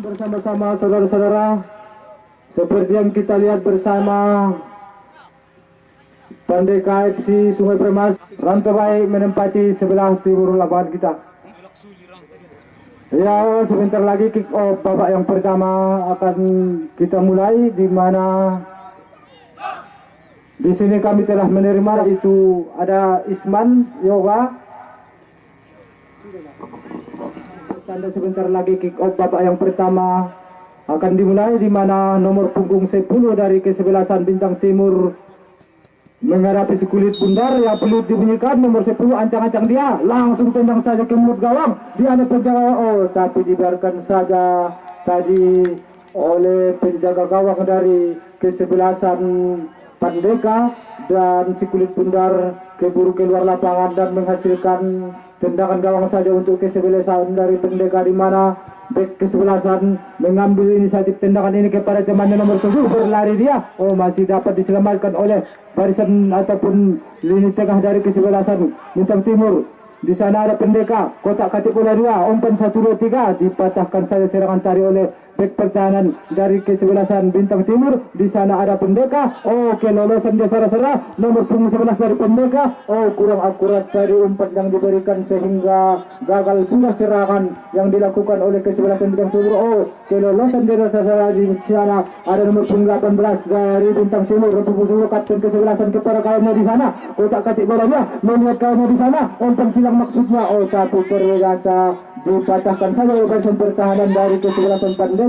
Bersama-sama saudara-saudara, seperti yang kita lihat bersama, Pandeka FC Sungai Permas Ranto Baik menempati sebelah timur lapangan kita. Ya, sebentar lagi kick off babak yang pertama akan kita mulai, di mana di sini kami telah menerima itu ada Isman Yoga. Tanda sebentar lagi kick off babak yang pertama akan dimulai, di mana nomor punggung 10 dari kesebelasan Bintang Timur menghadapi si kulit bundar. Ya, perlu dibunyikan nomor 10 ancang-ancang dia, langsung tendang saja ke mulut gawang. Dia ada penjaga, tapi dibiarkan saja tadi oleh penjaga gawang dari kesebelasan Pandeka, dan si kulit bundar keburu keluar lapangan dan menghasilkan tendangan gawang saja untuk kesebelasan dari Pandeka, di mana bek kesebelasan mengambil inisiatif tendangan ini kepada temannya nomor 7. Berlari dia, masih dapat diselamatkan oleh barisan ataupun lini tengah dari kesebelasan Bintang Timur. Di sana ada Pandeka, kotak katik bola 2, umpan 1, 2, 3, dipatahkan saja serangan tari oleh bek pertahanan dari kesebelasan Bintang Timur. Di sana ada Pandeka, kelolosan dia saudara-saudara, nomor punggung 11 dari Pandeka, kurang akurat dari umpan yang diberikan sehingga gagal sudah serangan yang dilakukan oleh kesebelasan Bintang Timur. Kelolosan dia saudara-saudara. Di sana ada nomor punggung 18 dari Bintang Timur, punggung kapten kesebelasan kepada kawannya di sana, kotak katik bolanya melihat kawannya di sana, umpan silang maksudnya, tapi ternyata dipatahkan saja oleh barisan pertahanan dari kesebelasan Pandeka.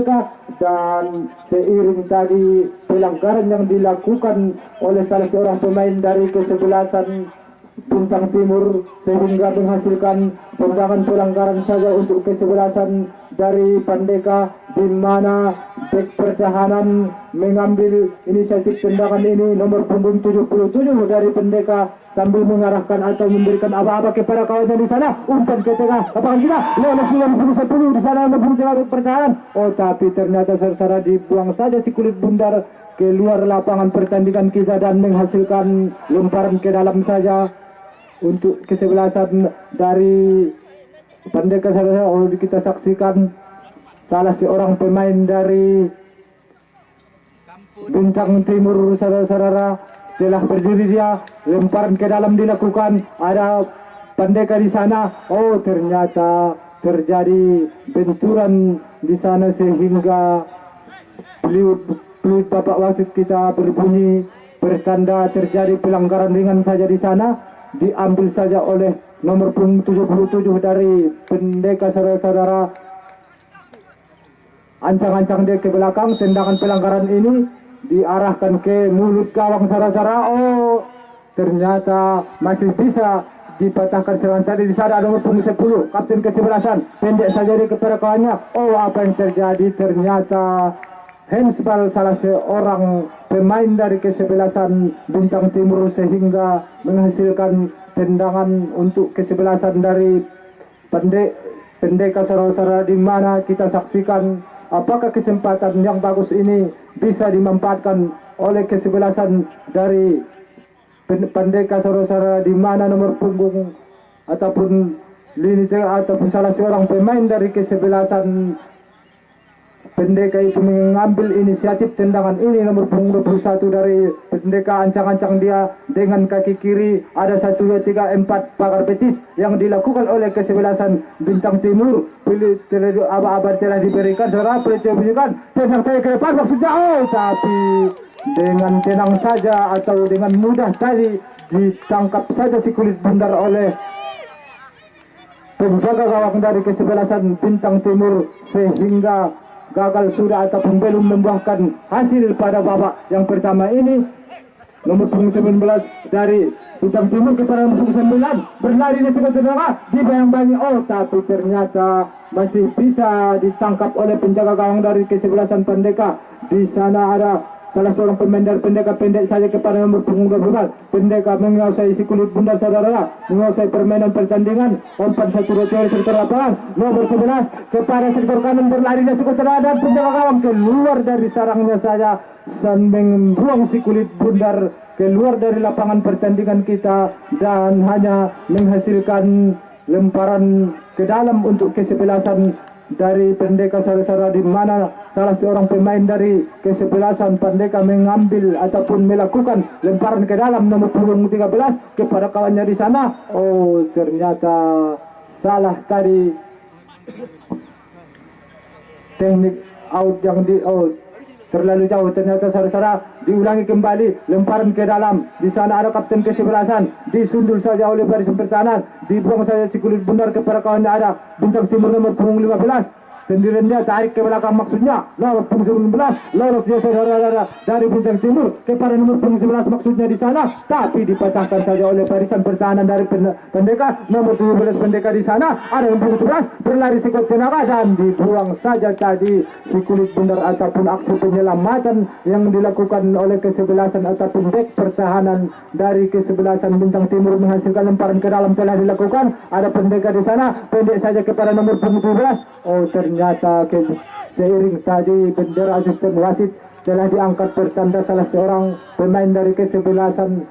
Dan seiring tadi pelanggaran yang dilakukan oleh salah seorang pemain dari kesebelasan Bintang Timur, sehingga menghasilkan tendangan pelanggaran saja untuk kesebelasan dari Pandeka, di mana bek pertahanan mengambil inisiatif tendangan ini, nomor punggung 77 dari Pandeka, sambil mengarahkan atau memberikan aba-aba kepada kawannya di sana, umpan ke tengah lapangan kita, lolos nomor 10 di sana, nomor punggung tengah pertahanan. Tapi ternyata secara dibuang saja si kulit bundar keluar lapangan pertandingan kita dan menghasilkan lemparan ke dalam saja untuk kesebelasan dari Pandeka. Kita saksikan salah seorang pemain dari Bintang Timur saudara-saudara telah berdiri, dia lemparan ke dalam dilakukan, ada Pandeka di sana. Ternyata terjadi benturan di sana sehingga peluit bapak wasit kita berbunyi bertanda terjadi pelanggaran ringan saja di sana, diambil saja oleh nomor punggung 77 dari Pandeka saudara-saudara. Ancang-ancang dia ke belakang, tendangan pelanggaran ini diarahkan ke mulut gawang saudara-saudara. Ternyata masih bisa dipatahkan serangan tadi. Di sana ada nomor punggung 10 kapten kesebelasan, pendek saja dia kepada kawannya. Apa yang terjadi? Ternyata handsball salah seorang pemain dari kesebelasan Bintang Timur, sehingga menghasilkan tendangan untuk kesebelasan dari Pandeka saudara-saudara, di mana kita saksikan apakah kesempatan yang bagus ini bisa dimanfaatkan oleh kesebelasan dari Pandeka saudara-saudara, di mana nomor punggung ataupun lini tengah ataupun salah seorang pemain dari kesebelasan Pandeka itu mengambil inisiatif tendangan ini, nomor punggung 21 dari Pandeka. Ancang-ancang dia dengan kaki kiri, ada 1, 2, 3, 4 pagar betis yang dilakukan oleh kesebelasan Bintang Timur. Pilih aba-aba telah diberikan, saudara, pilih bunyikan, tendang saya ke depan maksudnya. Tapi dengan tenang saja atau dengan mudah tadi ditangkap saja si kulit bundar oleh penjaga gawang dari kesebelasan Bintang Timur, sehingga gagal sudah ataupun belum membuahkan hasil pada babak yang pertama ini. Nomor punggung 19 dari Bintang Timur kepada nomor punggung 9, berlari di sekitar tengah, dibayang-bayangi, tapi ternyata masih bisa ditangkap oleh penjaga gawang dari kesebelasan Pandeka. Di sana ada salah seorang pemain dari Pandeka, pendek saja kepada nomor punggung 12. Pandeka menguasai si kulit bundar saudara, menguasai permainan pertandingan. Umpan 1, 2, 3 sektor lapangan, nomor 11 kepada sektor kanan, berlari dari sektor tengah, dan penjaga gawang keluar dari sarangnya saja dan membuang si kulit bundar keluar dari lapangan pertandingan kita dan hanya menghasilkan lemparan ke dalam untuk kesebelasan dari Pendeka Sara-Sara, di mana salah seorang pemain dari kesebelasan Pendeka mengambil ataupun melakukan lemparan ke dalam nomor punggung 13 kepada kawannya di sana. Oh, ternyata salah tadi, teknik out yang terlalu jauh. Ternyata Sara-Sara diulangi kembali lemparan ke dalam. Di sana ada kapten kesebelasan, disundul saja oleh barisan pertahanan, dibuang saja si kulit bundar kepada kawannya ada Bintang Timur nomor punggung 15. Sendirian dia tarik ke belakang, maksudnya nomor punggung 19 lolos dia saudara-saudara dari Bintang Timur kepada nomor punggung 11 maksudnya di sana, tapi dipatahkan saja oleh barisan pertahanan dari Pendeka nomor 17. Pendeka di sana ada yang punggung 11 berlari sekuat tenaga dan dibuang saja tadi si kulit bundar ataupun aksi penyelamatan yang dilakukan oleh kesebelasan ataupun bek pertahanan dari kesebelasan Bintang Timur menghasilkan lemparan ke dalam telah dilakukan. Ada Pendeka di sana, pendek saja kepada nomor punggung 17. Oh, ternyata seiring tadi bendera asisten wasit telah diangkat bertanda salah seorang pemain dari kesebelasan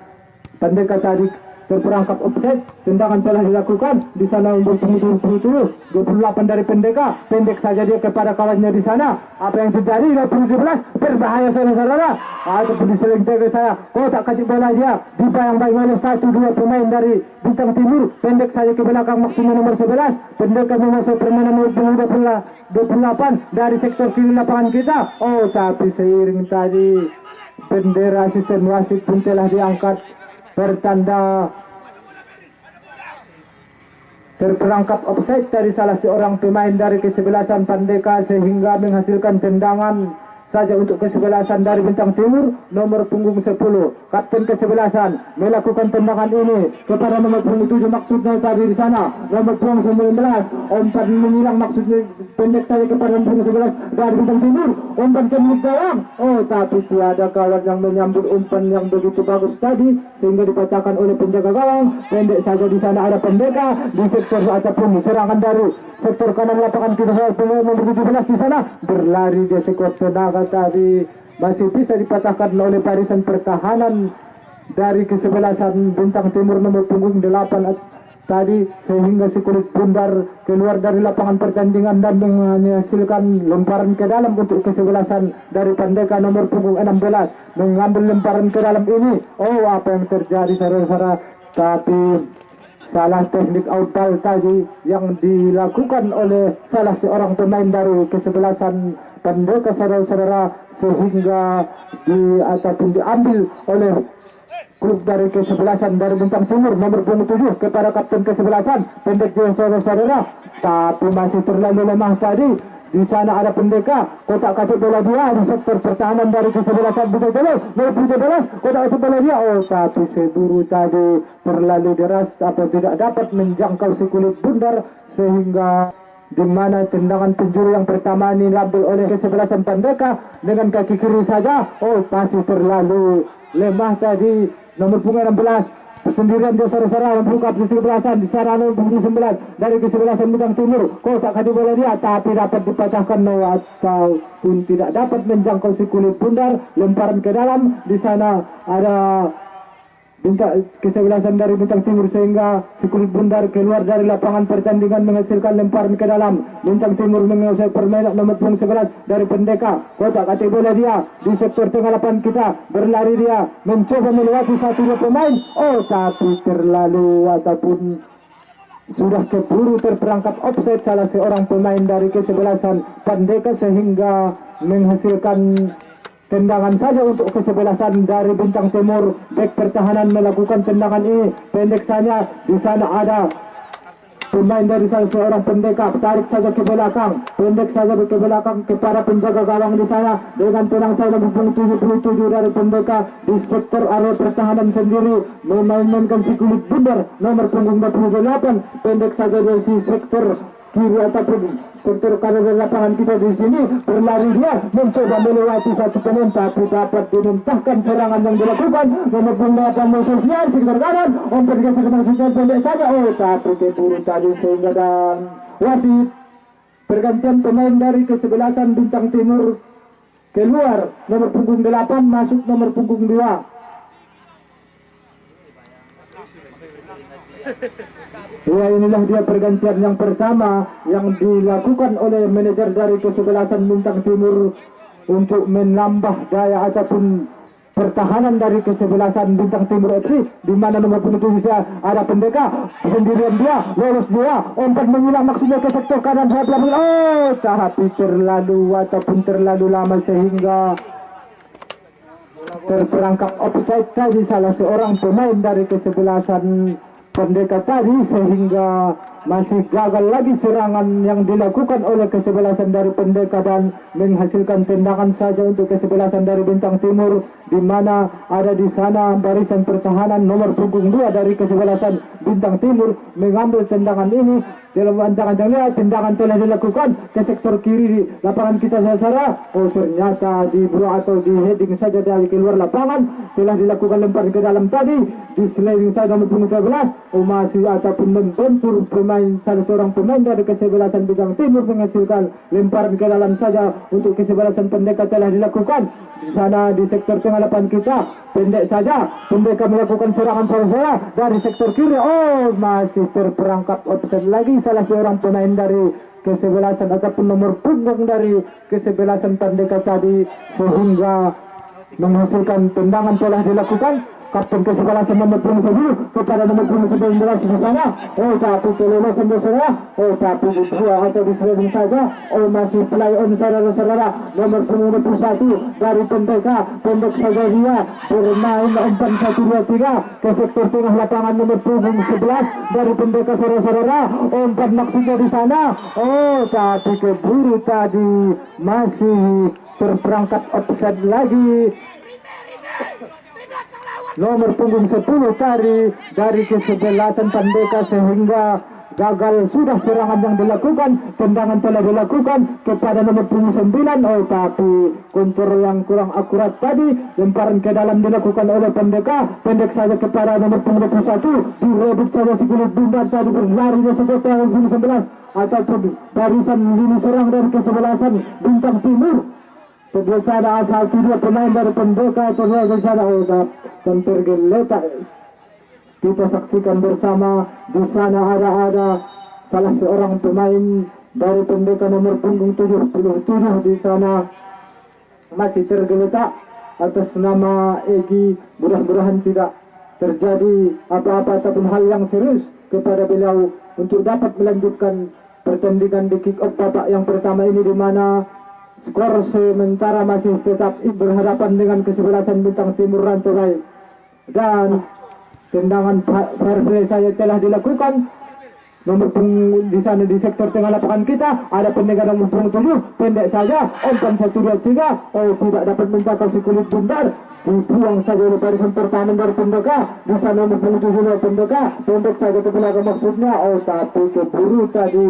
Pendeka tadi terperangkap offside. Tendangan telah dilakukan di sana umur 27, 28 dari Pendeka, pendek saja dia kepada kawannya di sana. Apa yang terjadi? 17 berbahaya saudara-saudara, ataupun diselengteng ke saya kotak kaki bola dia dibayang-bayang oleh 1-2 pemain dari Bintang Timur. Pendek saja ke belakang maksudnya nomor 11. Pendeka menguasai permainan nomor 28 dari sektor kiri lapangan kita. Oh, tapi seiring tadi bendera asisten wasit pun telah diangkat bertanda terperangkap offside dari salah seorang pemain dari kesebelasan Pendeka, sehingga menghasilkan tendangan saja untuk kesebelasan dari Bintang Timur nomor punggung 10. Kapten kesebelasan melakukan tendangan ini kepada nomor punggung 7 maksudnya tadi di sana nomor punggung 19. Umpan menghilang maksudnya pendek saja kepada nomor punggung 11 dari Bintang Timur. Umpan ke mulut gawang. Oh, tapi tiada kawan yang menyambut umpan yang begitu bagus tadi sehingga dipatahkan oleh penjaga gawang. Pendek saja di sana ada Pendeka di sektor ataupun serangan dari sektor kanan lapangan kita nomor 17 di sana berlari dia sekuat tenaga tadi masih bisa dipatahkan oleh barisan pertahanan dari kesebelasan Bintang Timur nomor punggung 8 tadi, sehingga si kulit bundar keluar dari lapangan pertandingan dan menghasilkan lemparan ke dalam untuk kesebelasan dari Pendeka nomor punggung 16 mengambil lemparan ke dalam ini. Oh, apa yang terjadi saudara-saudara, tapi salah teknik outball tadi yang dilakukan oleh salah seorang pemain dari kesebelasan Pendeka saudara-saudara, sehingga ataupun diambil oleh klub dari kesebelasan dari Bintang Timur nomor punggung 7 kepada kapten kesebelasan Pendek dia saudara-saudara, tapi masih terlalu lemah tadi. Di sana ada Pendeka, kotak kacau bola dia di sektor pertahanan dari kesebelasan Bintang Timur nomor 17, kotak kacau bola dia. Oh, tapi seburu tadi terlalu deras atau tidak dapat menjangkau si kulit bundar, sehingga di mana tendangan penjuru yang pertama ini diambil oleh kesebelasan Pendeka dengan kaki kiri saja. Oh, masih terlalu lemah tadi nomor punggung 16 sendirian dia saudara-saudara membuka kesebelasan di sana nomor punggung 9 dari kesebelasan Bintang Timur. Kotak kaki bola dia tapi dapat dipatahkan ataupun tidak dapat menjangkau si kulit bundar. Lemparan ke dalam di sana ada kesebelasan dari Bintang Timur, sehingga si kulit bundar keluar dari lapangan pertandingan menghasilkan lemparan ke dalam. Bintang Timur menguasai permainan nomor punggung 11 dari Pendeka. Kotak kaki bola dia di sektor tengah lapangan kita, berlari dia mencoba melewati 1-2 pemain. Oh, tapi terlalu ataupun sudah keburu terperangkap offside salah seorang pemain dari kesebelasan Pendeka, sehingga menghasilkan tendangan saja untuk kesebelasan dari Bintang Timur. Bek pertahanan melakukan tendangan ini pendek saja. Di sana ada pemain dari salah seorang Pendeka, tarik saja ke belakang, pendek saja ke belakang kepada penjaga gawang di sana dengan tenang saja nomor 77 dari Pendeka di sektor area pertahanan sendiri memainkan si kulit bundar nomor punggung 28. Pendek saja dari si sektor kiri ataupun sektor kanan lapangan kita di sini, berlari dia mencoba melewati satu pemain tapi dapat dimuntahkan serangan yang dilakukan nomor punggung 8 sosial sekitar kanan. Umpan ke sekitar sosial pendek saja. Oh, tapi keburu tadi sehingga dan wasit pergantian pemain dari kesebelasan Bintang Timur keluar nomor punggung 8 masuk nomor punggung 2. Ya, inilah dia pergantian yang pertama yang dilakukan oleh manajer dari kesebelasan Bintang Timur untuk menambah daya ataupun pertahanan dari kesebelasan Bintang Timur FC, di mana nomor 27 ada Pendeka sendirian, dia lolos, dia umpan menyilang maksudnya ke sektor kanan, tapi terlalu lama sehingga terperangkap offside tadi salah seorang pemain dari kesebelasan Pendeka tadi, sehingga masih gagal lagi serangan yang dilakukan oleh kesebelasan dari Pendeka dan menghasilkan tendangan saja untuk kesebelasan dari Bintang Timur, di mana ada di sana barisan pertahanan nomor punggung 2 dari kesebelasan Bintang Timur mengambil tendangan ini. Dalam ancang-ancangnya tendangan telah dilakukan ke sektor kiri di lapangan kita, saudara. Oh, ternyata dibuang atau di heading saja dari keluar lapangan. Telah dilakukan lempar ke dalam tadi, di sliding saja nomor punggung 13. Oh, masih ataupun membentur salah seorang pemain dari kesebelasan Bintang Timur, menghasilkan lemparan ke dalam saja untuk kesebelasan Pendeka telah dilakukan. Di sana di sektor tengah lapangan kita, pendek saja Pendeka melakukan serangan saudara dari sektor kiri. Oh, masih terperangkap offside lagi salah seorang pemain dari kesebelasan ataupun nomor punggung dari kesebelasan Pendeka tadi, sehingga menghasilkan tendangan telah dilakukan. Kapten kesebelasan nomor punggung 10 kepada nomor punggung 19 di sana. Oh, tapi kelolosan di sana. Oh, tapi dibuang atau diserang saja. Oh, masih play on saudara-saudara. Nomor punggung 21 dari Pendeka, pendek saja dia bermain umpan 1, 2, 3 ke sektor tengah lapangan nomor punggung 11 dari Pendeka, saudara-saudara. Umpan maksudnya di sana. Oh, tapi keburu tadi masih terperangkap offside lagi. Nomor punggung 10 tadi dari kesebelasan Pendeka, sehingga gagal sudah serangan yang dilakukan. Tendangan telah dilakukan kepada nomor punggung 9. Oh, tapi kontrol yang kurang akurat tadi. Lemparan ke dalam dilakukan oleh Pendeka, pendek saja kepada nomor punggung 21. Direbut saja si kulit bundar tadi, berlari ke sektor nomor punggung 11 ataupun barisan lini serang dari kesebelasan Bintang Timur. Terbiasa asal tidak pemain dari Pendeka terbiasa dan tergeletak. Kita saksikan bersama di sana ada salah seorang pemain dari Pendeka nomor punggung 77 di sana masih tergeletak atas nama Egi. Mudah-mudahan tidak terjadi apa-apa ataupun hal yang serius kepada beliau untuk dapat melanjutkan pertandingan di kick off babak yang pertama ini, di mana skor sementara masih tetap berhadapan dengan kesebelasan Bintang Timur Rantorai. Dan tendangan fair play saya telah dilakukan. Nomor punggung di sana di sektor tengah lapangan kita ada Pendeka nomor punggung 7, pendek saja umpan 1, 2, 3. Oh, tidak dapat mencapai si kulit bundar, dibuang saja oleh barisan pertahanan dari Pendeka. Di sana nomor punggung 7 Pendeka, pendek saja ke belakang maksudnya. Oh, tapi keburu tadi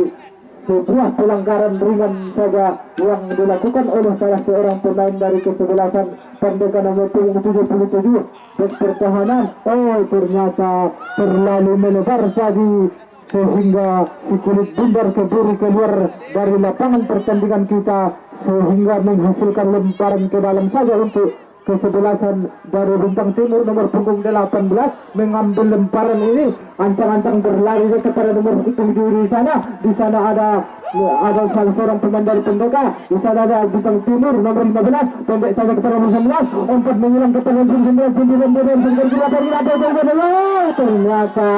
sebuah pelanggaran ringan saja yang dilakukan oleh salah seorang pemain dari kesebelasan Pendeka nomor punggung 77 bek pertahanan. Oh, ternyata terlalu melebar tadi sehingga si kulit bundar keburu keluar dari lapangan pertandingan kita, sehingga menghasilkan lemparan ke dalam saja untuk kesebelasan dari Bintang Timur nomor punggung 18 mengambil lemparan ini, ancang-ancang berlari kepada nomor 7 di sana. Di sana ada salah seorang pemain dari Pendeka. Di sana ada Bintang Timur nomor 15, pendek saja kepada nomor 19, umpan menyilang kepada nomor 19. Ternyata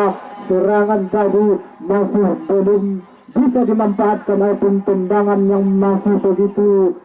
serangan tadi masih belum bisa dimanfaatkan ataupun tendangan yang masih begitu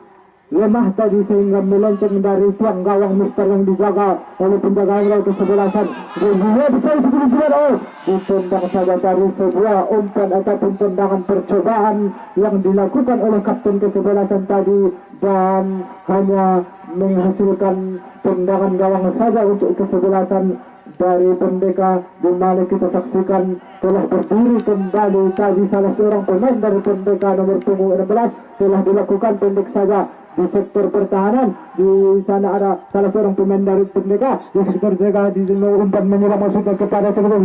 lemah tadi, sehingga melenceng dari tiang gawang mister yang dijaga oleh penjaga gawang kesebelasan. Dia bisa ditendang saja dari sebuah umpan ataupun tendangan percobaan yang dilakukan oleh kapten kesebelasan tadi, dan hanya menghasilkan tendangan gawang saja untuk kesebelasan dari Pendeka, di mana kita saksikan telah berdiri kembali tadi salah seorang pemain dari Pendeka nomor punggung 16 telah dilakukan pendek saja di sektor pertahanan. Di sana ada salah seorang pemain dari Pendeka di sektor tengah, di umpan menyerang maksudnya kepada sektor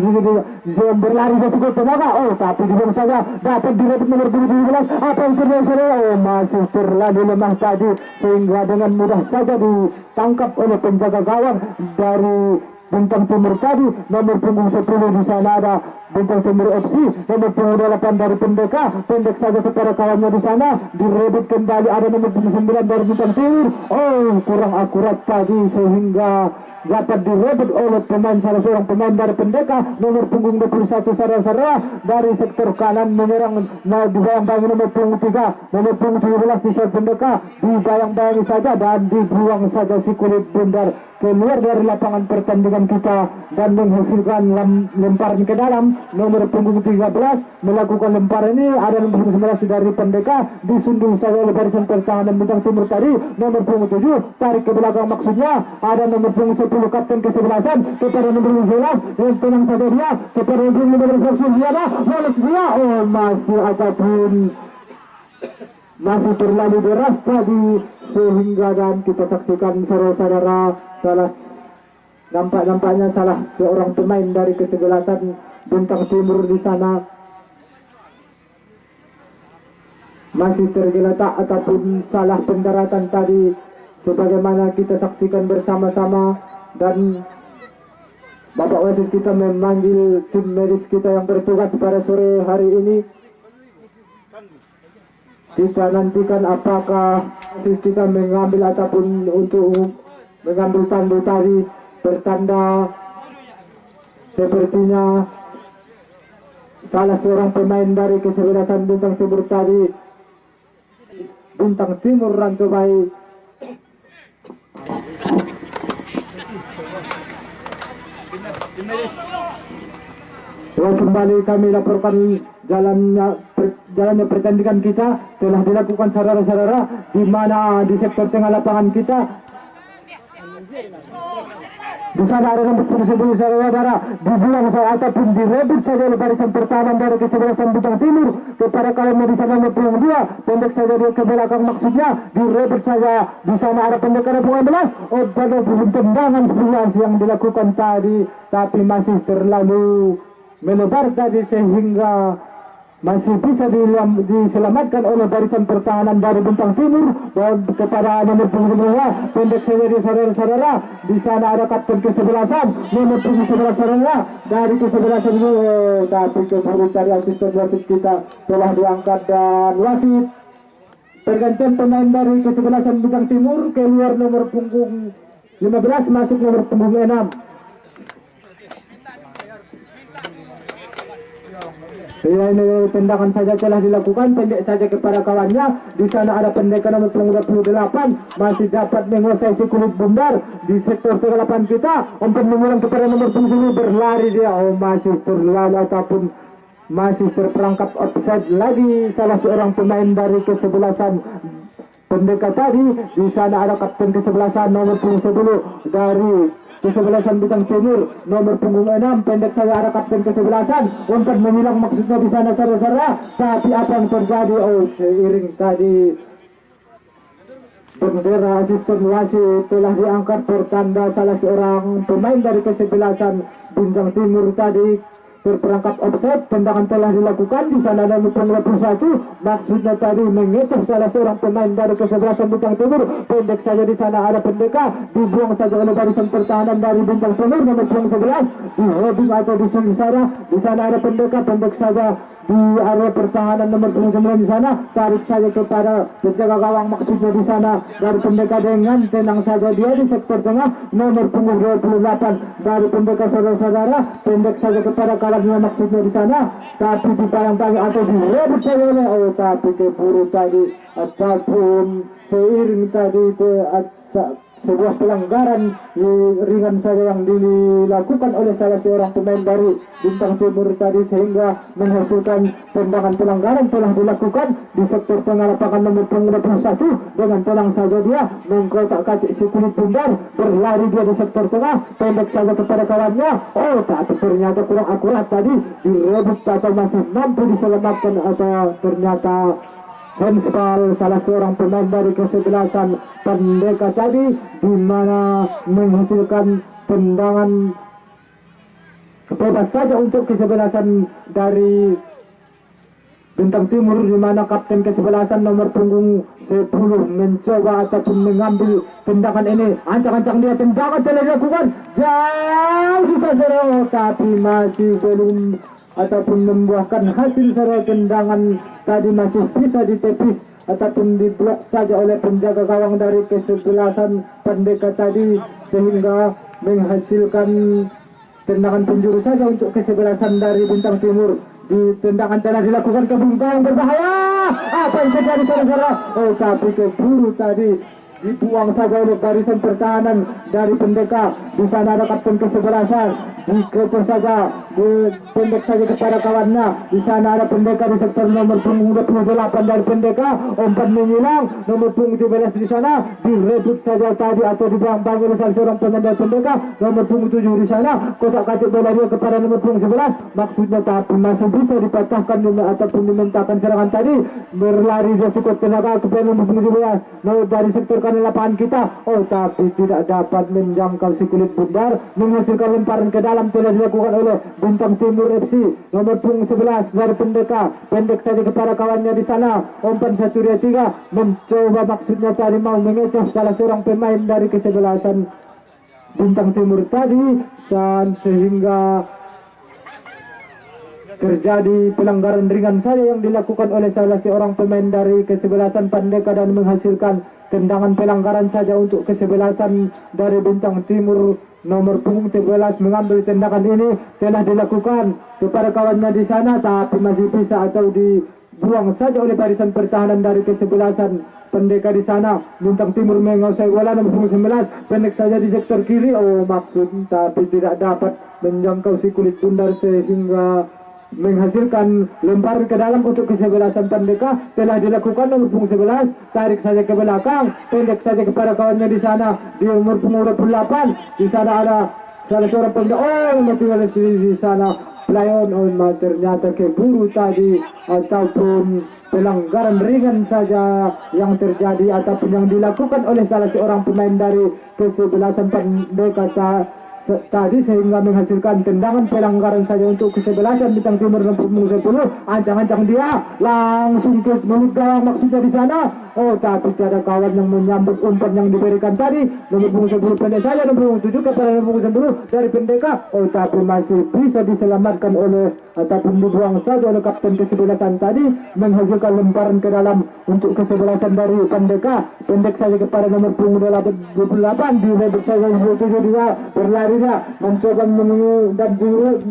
zon berlari ke sektor tenaga. Oh, tapi dibuang saja, dapat direbut nomor 17. Apa yang terjadi? Oh, masih terlalu lemah tadi sehingga dengan mudah saja ditangkap oleh penjaga gawang dari Bintang Timur tadi, nomor punggung 10 di sana ada Bintang Timur FC, nomor punggung 8 dari Pendeka, pendek saja kepada kawannya di sana, direbut kembali ada nomor punggung 9 dari Bintang Timur. Oh, kurang akurat tadi sehingga dapat direbut oleh salah seorang pemain dari Pendeka, nomor punggung 21 Sarah dari sektor kanan menyerang dibayang-bayangi nomor punggung 3, nomor punggung 17 di Pendeka, dibayang-bayangi saja dan dibuang saja si kulit bundar keluar dari lapangan pertandingan kita dan menghasilkan lemparan ke dalam. Nomor punggung 13 melakukan lemparan ini ada nomor punggung 11 dari Pendeka, disundul saja oleh barisan pertahanan Bintang Timur tadi. Nomor punggung 7 tarik ke belakang, maksudnya ada nomor punggung 10 kapten kesebelasan kepada nomor 11 yang tenang saja dia kepada nomor 11 dia lolos dia. Oh, masih ataupun masih terlalu deras tadi sehingga dan kita saksikan saudara-saudara nampaknya salah seorang pemain dari kesebelasan Bintang Timur di sana masih tergeletak ataupun salah pendaratan tadi sebagaimana kita saksikan bersama-sama. Dan Bapak wasit kita memanggil tim medis kita yang bertugas pada sore hari ini. Kita nantikan apakah kita mengambil ataupun untuk mengambil tandu tadi bertanda sepertinya salah seorang pemain dari kesebelasan Bintang Timur tadi, Bintang Timur Rantubai. Kembali kami laporkan jalannya pertandingan kita telah dilakukan saudara-saudara, di mana di sektor tengah lapangan kita di sana ada nomor punggung 10 saudara dibuang saja ataupun direbut saja oleh barisan pertahanan dari kesebelasan Bintang Timur kepada kawannya di sana nomor punggung 2 pendek saja dia ke belakang, maksudnya direbut saja di sana ada pendek ada punggung 11. Oh, pada tendangan 11 yang dilakukan tadi tapi masih terlalu melebar tadi sehingga masih bisa diselamatkan oleh barisan pertahanan dari Bintang Timur dan kepada nomor punggung 2 pendek saja di saudara-saudara di sana ada kapten kesebelasan nomor punggung 11 saudara dari kesebelasan ini. Tapi keburu tadi asisten wasit kita telah diangkat dan wasit pergantian pemain dari kesebelasan Bintang Timur keluar nomor punggung 15 masuk nomor punggung 6. Ini tendangan saja telah dilakukan, pendek saja kepada kawannya. Di sana ada pendek nomor 28 masih dapat menguasai si kulit bundar di sektor tengah lapangan kita untuk mengulang kepada nomor 10 berlari dia. Oh, masih terlalu ataupun masih terperangkap offside lagi salah seorang pemain dari kesebelasan Pendeka tadi. Di sana ada kapten kesebelasan nomor 10 dari kesebelasan Bintang Timur nomor punggung 6 pendek saja ada kapten kesebelasan untuk menilang, maksudnya di sana saudara-saudara. Tapi apa yang terjadi? Oh, seiring tadi bendera asisten wasit telah diangkat pertanda salah seorang pemain dari kesebelasan Bintang Timur tadi terperangkap offside. Tendangan telah dilakukan di sana ada nomor 21, maksudnya tadi mengecoh salah seorang pemain dari kesebelasan Bintang Timur. Pendek saja di sana ada Pendeka, dibuang saja oleh barisan pertahanan dari Bintang Timur nomor 11 di holding atau di sana. Di sana ada Pendeka, pendek saja di area pertahanan nomor 9 di sana, tarik saja kepada penjaga gawang, maksudnya di sana dari Pendeka dengan tenang saja dia di sektor tengah nomor punggung 28 dari Pendeka saudara-saudara, pendek saja kepada kalahnya, maksudnya di sana tapi dibayang-bayang atau direbut saja oleh tapi keburu tadi ataupun seiring tadi sebuah pelanggaran ringan saja yang dilakukan oleh salah seorang pemain dari Bintang Timur tadi sehingga menghasilkan tendangan pelanggaran telah dilakukan di sektor tengah lapangan nomor 21. Dengan tenang saja dia mengkotak-katik si kulit bundar, berlari dia di sektor tengah, pendek saja kepada kawannya. Oh, tapi ternyata kurang akurat tadi, direbut atau masih mampu diselamatkan atau ternyata handball salah seorang pemain dari kesebelasan Pendeka tadi, di mana menghasilkan tendangan bebas saja untuk kesebelasan dari Bintang Timur, di mana kapten kesebelasan nomor punggung 10 mencoba ataupun mengambil tendangan ini. Ancang-ancang dia, tendangan telah dilakukan jauh susah Sero, tapi masih belum ataupun membuahkan hasil Sero. Tendangan tadi masih bisa ditepis ataupun diblok saja oleh penjaga gawang dari kesebelasan Pendeka tadi, sehingga menghasilkan tendangan penjuru saja untuk kesebelasan dari Bintang Timur. Di tendangan telah dilakukan ke bintang berbahaya. Apa yang terjadi saudara? Oh, tapi keburu tadi dibuang saja oleh barisan pertahanan dari Pendeka. Di sana ada kapten kesebelasan, dikejar saja, pendek saja kepada kawannya. Di sana ada Pendeka di sektor nomor punggung 28 dari Pendeka. Umpan menghilang, nomor punggung 17 di sana direbut saja tadi atau dibuang-buang oleh salah seorang pemain dari Pendeka. Nomor punggung 7 di sana kotak-katik bola dia kepada nomor punggung 11. Maksudnya tapi masih bisa dipatahkan ataupun dimentahkan serangan tadi. Berlari dia sekuat tenaga kepada nomor punggung 17 dari sektor kanan lapangan kita. Oh, tapi tidak dapat menjangkau si kulit bundar, menghasilkan lemparan ke dalam telah dilakukan oleh Bintang Timur FC. Nomor punggung 11 dari Pendeka, pendek saja kepada kawannya di sana. Umpan 1-2-3 mencoba maksudnya tadi mau mengecoh salah seorang pemain dari kesebelasan Bintang Timur tadi, dan sehingga terjadi pelanggaran ringan saja yang dilakukan oleh salah seorang pemain dari kesebelasan Pendeka dan menghasilkan tendangan pelanggaran saja untuk kesebelasan dari Bintang Timur. Nomor punggung 13 mengambil tendangan ini telah dilakukan kepada kawannya di sana, tapi masih bisa atau dibuang saja oleh barisan pertahanan dari kesebelasan Pendeka di sana. Bintang Timur menguasai bola, nomor punggung 19 pendek saja di sektor kiri. Oh, maksud tapi tidak dapat menjangkau si kulit bundar sehingga menghasilkan lemparan ke dalam untuk kesebelasan Pendeka. Telah dilakukan nomor punggung 11, tarik saja ke belakang, pendek saja kepada kawannya di sana di nomor punggung 28. Di sana ada salah seorang pemain, oh tinggal di sana play on. Oh, ternyata keburu tadi ataupun pelanggaran ringan saja yang terjadi ataupun yang dilakukan oleh salah seorang pemain dari kesebelasan Pendeka tadi, sehingga menghasilkan tendangan pelanggaran saja untuk kesebelasan Bintang Timur nomor punggung 10. Ancang-ancang dia langsung ke mulut gawang maksudnya di sana. Oh, tapi tiada kawan yang menyambut umpan yang diberikan tadi. Nomor punggung 10 pendek saja, nomor punggung 7 kepada nomor punggung 10 dari Pendeka. Oh, tapi masih bisa diselamatkan oleh ataupun dibuang saja oleh kapten kesebelasan tadi, menghasilkan lemparan ke dalam untuk kesebelasan dari Pendeka. Pendek saja kepada nomor punggung 28, direbut saja 27 dia berlari mencoba menunggu dan juga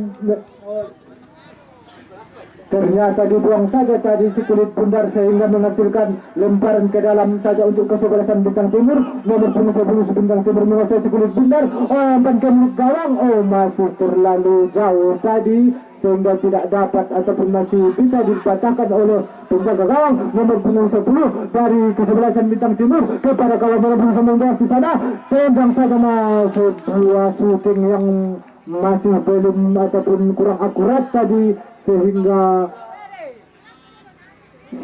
ternyata dibuang saja tadi si kulit bundar sehingga menghasilkan lemparan ke dalam saja untuk kesebelasan Bintang Timur. Nomor punggung 10 Bintang Timur menguasai si kulit bundar. Oh, umpan ke mulut gawang, oh masih terlalu jauh tadi sehingga tidak dapat ataupun masih bisa dipatahkan oleh penjaga gawang. Nomor punggung 10 dari kesebelasan Bintang Timur kepada kawan nomor punggung 19 di sana, tendang saja masuk dua shooting yang masih belum ataupun kurang akurat tadi, sehingga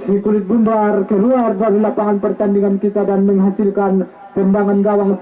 si kulit bundar keluar dari lapangan pertandingan kita dan menghasilkan tendangan gawang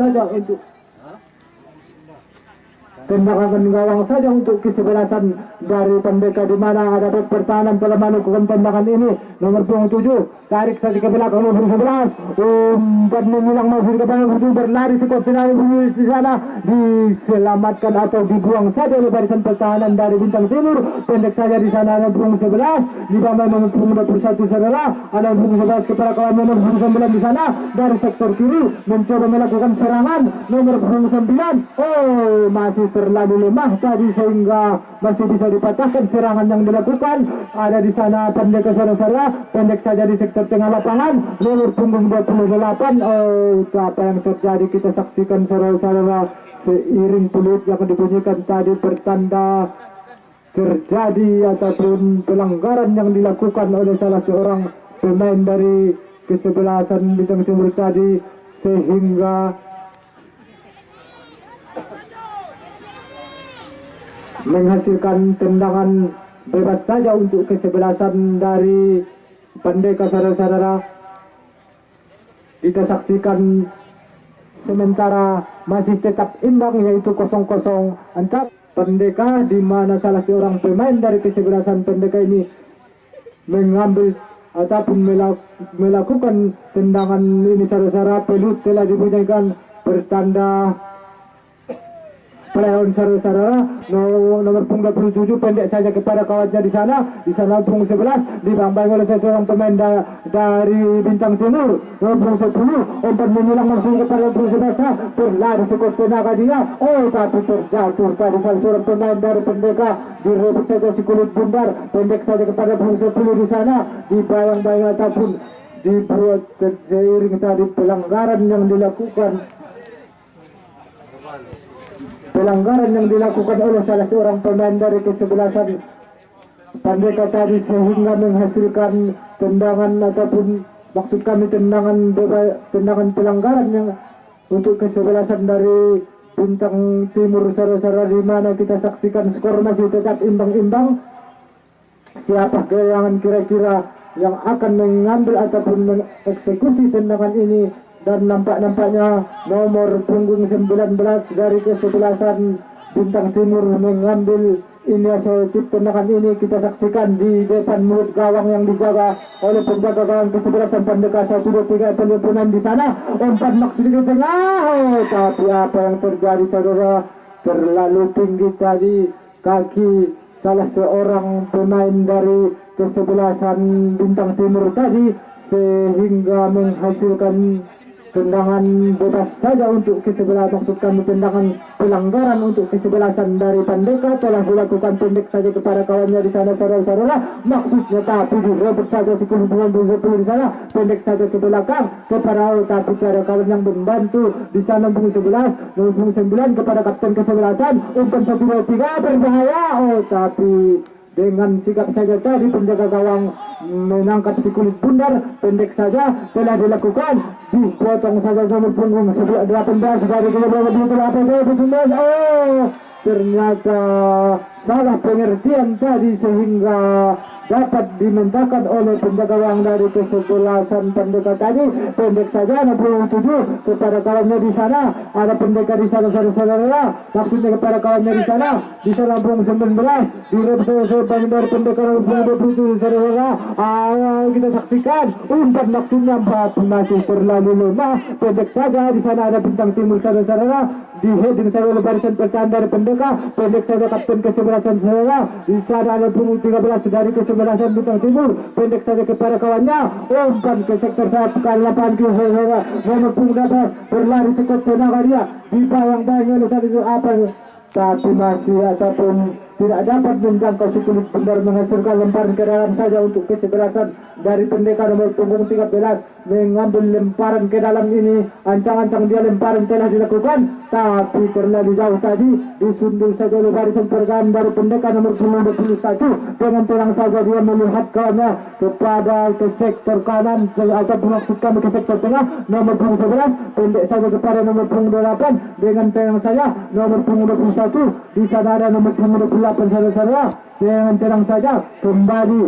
saja untuk kesebelasan dari Pendeka, di mana ada bek pertahanan telah melakukan tendangan ini. Nomor punggung 7 tarik saja ke belakang nomor 11, umpan menghilang masuk ke belakang, berlari sekuat tenaga di sana, diselamatkan atau dibuang saja oleh barisan pertahanan dari Bintang Timur. Pendek saja di sana nomor punggung 11 di bawah nomor punggung 21 saudara, ada nomor punggung 11 kepada kawan nomor punggung 9 di sana dari sektor kiri mencoba melakukan serangan. Nomor punggung 9, oh masih terlalu lemah tadi sehingga masih bisa dipatahkan serangan yang dilakukan. Ada di sana Pendeka saudara, pendek saja di sektor tengah lapangan, nomor punggung 28. Oh, apa yang terjadi kita saksikan saudara-saudara, seiring peluit yang dibunyikan tadi pertanda terjadi ataupun pelanggaran yang dilakukan oleh salah seorang pemain dari kesebelasan Bintang Timur tadi, sehingga menghasilkan tendangan bebas saja untuk kesebelasan dari Pendeka saudara-saudara. Kita saksikan sementara masih tetap imbang yaitu 0-0 antar Pendeka, di mana salah seorang pemain dari kesebelasan Pendeka ini mengambil ataupun melakukan tendangan ini saudara-saudara. Pelut telah dibunyikan bertanda play-on saudara-saudara. Nomor punggung 27 pendek saja kepada kawannya di sana. Di sana punggung 11 dibambai oleh seorang pemain dari Bintang Timur. Nomor punggung 10 umpan menyilang langsung kepada punggung 11, berlari sekuat tenaga dia. Oh, tapi terjatuh tadi salah seorang pemain dari Pendeka. Direbut saja si Kulit Bundar, pendek saja kepada punggung 10 di sana. Dibayang-bayang ataupun dibuat seiring tadi pelanggaran yang dilakukan oleh salah seorang pemain dari kesebelasan Pandeka tadi, sehingga menghasilkan tendangan ataupun maksud kami tendangan pelanggaran yang untuk kesebelasan dari Bintang Timur saudara-saudara, di mana kita saksikan skor masih tetap imbang-imbang. Siapa kira-kira yang akan mengambil ataupun mengeksekusi tendangan ini? Dan nampaknya nomor punggung 19 dari kesebelasan Bintang Timur mengambil inisiatif tendangan ini. Kita saksikan di depan mulut gawang yang dijaga oleh penjaga gawang kesebelasan Pandeka. 1, 2, 3 pemain di sana. Umpan maksudnya di tengah. Oh, tapi apa yang terjadi saudara? Terlalu tinggi tadi kaki salah seorang pemain dari kesebelasan Bintang Timur tadi, sehingga menghasilkan tendangan bebas saja untuk kesebelasan. Maksud kami tendangan pelanggaran untuk kesebelasan dari Pandeka telah dilakukan pendek saja kepada kawannya di sana saudara-saudara. Maksudnya tapi direbut saja si Kulit 10 di sana, pendek saja ke belakang kepada tapi ada kawan yang membantu di sana. Punggung 11, punggung 9 kepada kapten kesebelasan. Umpan 1, 2, 3 berbahaya. Oh, tapi dengan sikap saja tadi penjaga gawang menangkap si Kulit Bundar, pendek saja telah dilakukan, dipotong saja nomor punggung 18 dari beberapa menit. Oh, ternyata salah pengertian tadi sehingga dapat dimentahkan oleh penjaga gawang dari kesebelasan Pandeka tadi. Pendek saja 67 kepada kawannya di sana. Ada pendeka di sana saudara-saudara, maksudnya kepada kawannya di sana. Di sana punggung 19 direbut dari pendeka punggung 27 saudara. Kita saksikan umpan maksudnya masih terlalu lemah, pendek saja. Di sana ada Bintang Timur saudara-saudara, di heading saja oleh barisan pertahanan dari Pendeka. Pendek saja kapten kesebelasan saudara. Di sana ada punggung 13 dari kesebelasan Bintang Timur, pendek saja kepada kawannya. Umpan ke sektor sayap ke lapangan kiri saudara. Nomor punggung 12 berlari sekuat tenaga dia, dibayang-bayang oleh saat itu apa, tapi masih ataupun tidak dapat menjangkau si Kulit Bundar, menghasilkan lemparan ke dalam saja untuk kesebelasan dari Pendeka. Nomor punggung 13 mengambil lemparan ke dalam ini, ancang-ancang dia lemparan telah dilakukan, tapi terlalu jauh tadi, disundul saja oleh barisan pertahanan dari Pendeka. Nomor punggung 21 dengan tenang saja dia melihat kawannya kepada ke sektor kanan atau maksud kami ke sektor tengah. Nomor punggung 11 pendek saja kepada nomor punggung 28 dengan tenang saja. Nomor punggung 21 di sana ada nomor punggung 28 saudara-saudara, dengan tenang saja kembali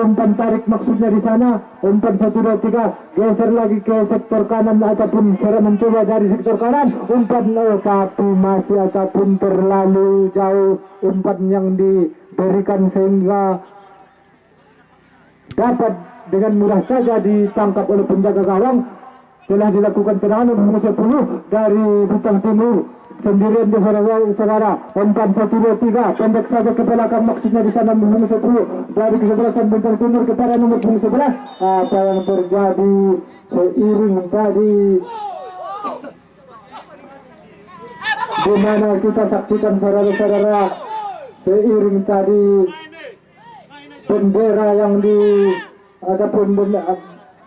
umpan tarik maksudnya di sana. Umpan 1, 2, 3 geser lagi ke sektor kanan ataupun cara mencoba dari sektor kanan. Umpan tapi masih ataupun terlalu jauh umpan yang diberikan sehingga dapat dengan mudah saja ditangkap oleh penjaga gawang. Telah dilakukan tendangan nomor 10 dari Bintang Timur sendirian di saudara. Umpan 1, 2, 3 pendek saja ke belakang maksudnya di sana nomor 10 dari kesebelasan Bintang Timur kepada nomor 11. Apa yang terjadi seiring tadi di mana kita saksikan saudara-saudara, seiring tadi bendera yang di ataupun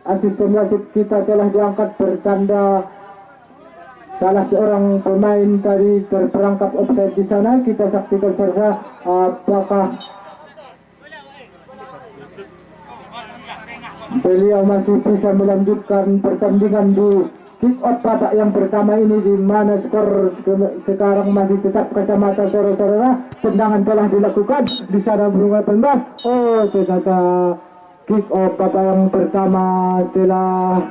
asisten wasit kita telah diangkat bertanda salah seorang pemain tadi terperangkap offside di sana. Kita saksikan saja apakah beliau masih bisa melanjutkan pertandingan di kick off babak yang pertama ini, di mana skor sekarang masih tetap kacamata saudara-saudara. Tendangan telah dilakukan di sana punggung 18. Oh, ternyata kick off babak yang pertama telah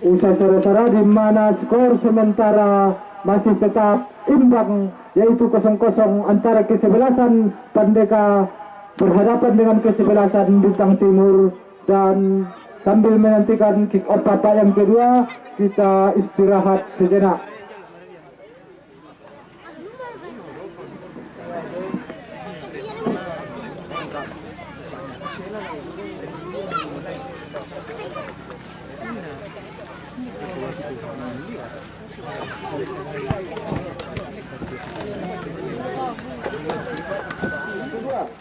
usai saudara-saudara, di mana skor sementara masih tetap imbang, yaitu 0-0 antara kesebelasan Pandeka berhadapan dengan kesebelasan Bintang Timur. Dan sambil menantikan kick off babak yang kedua, kita istirahat sejenak.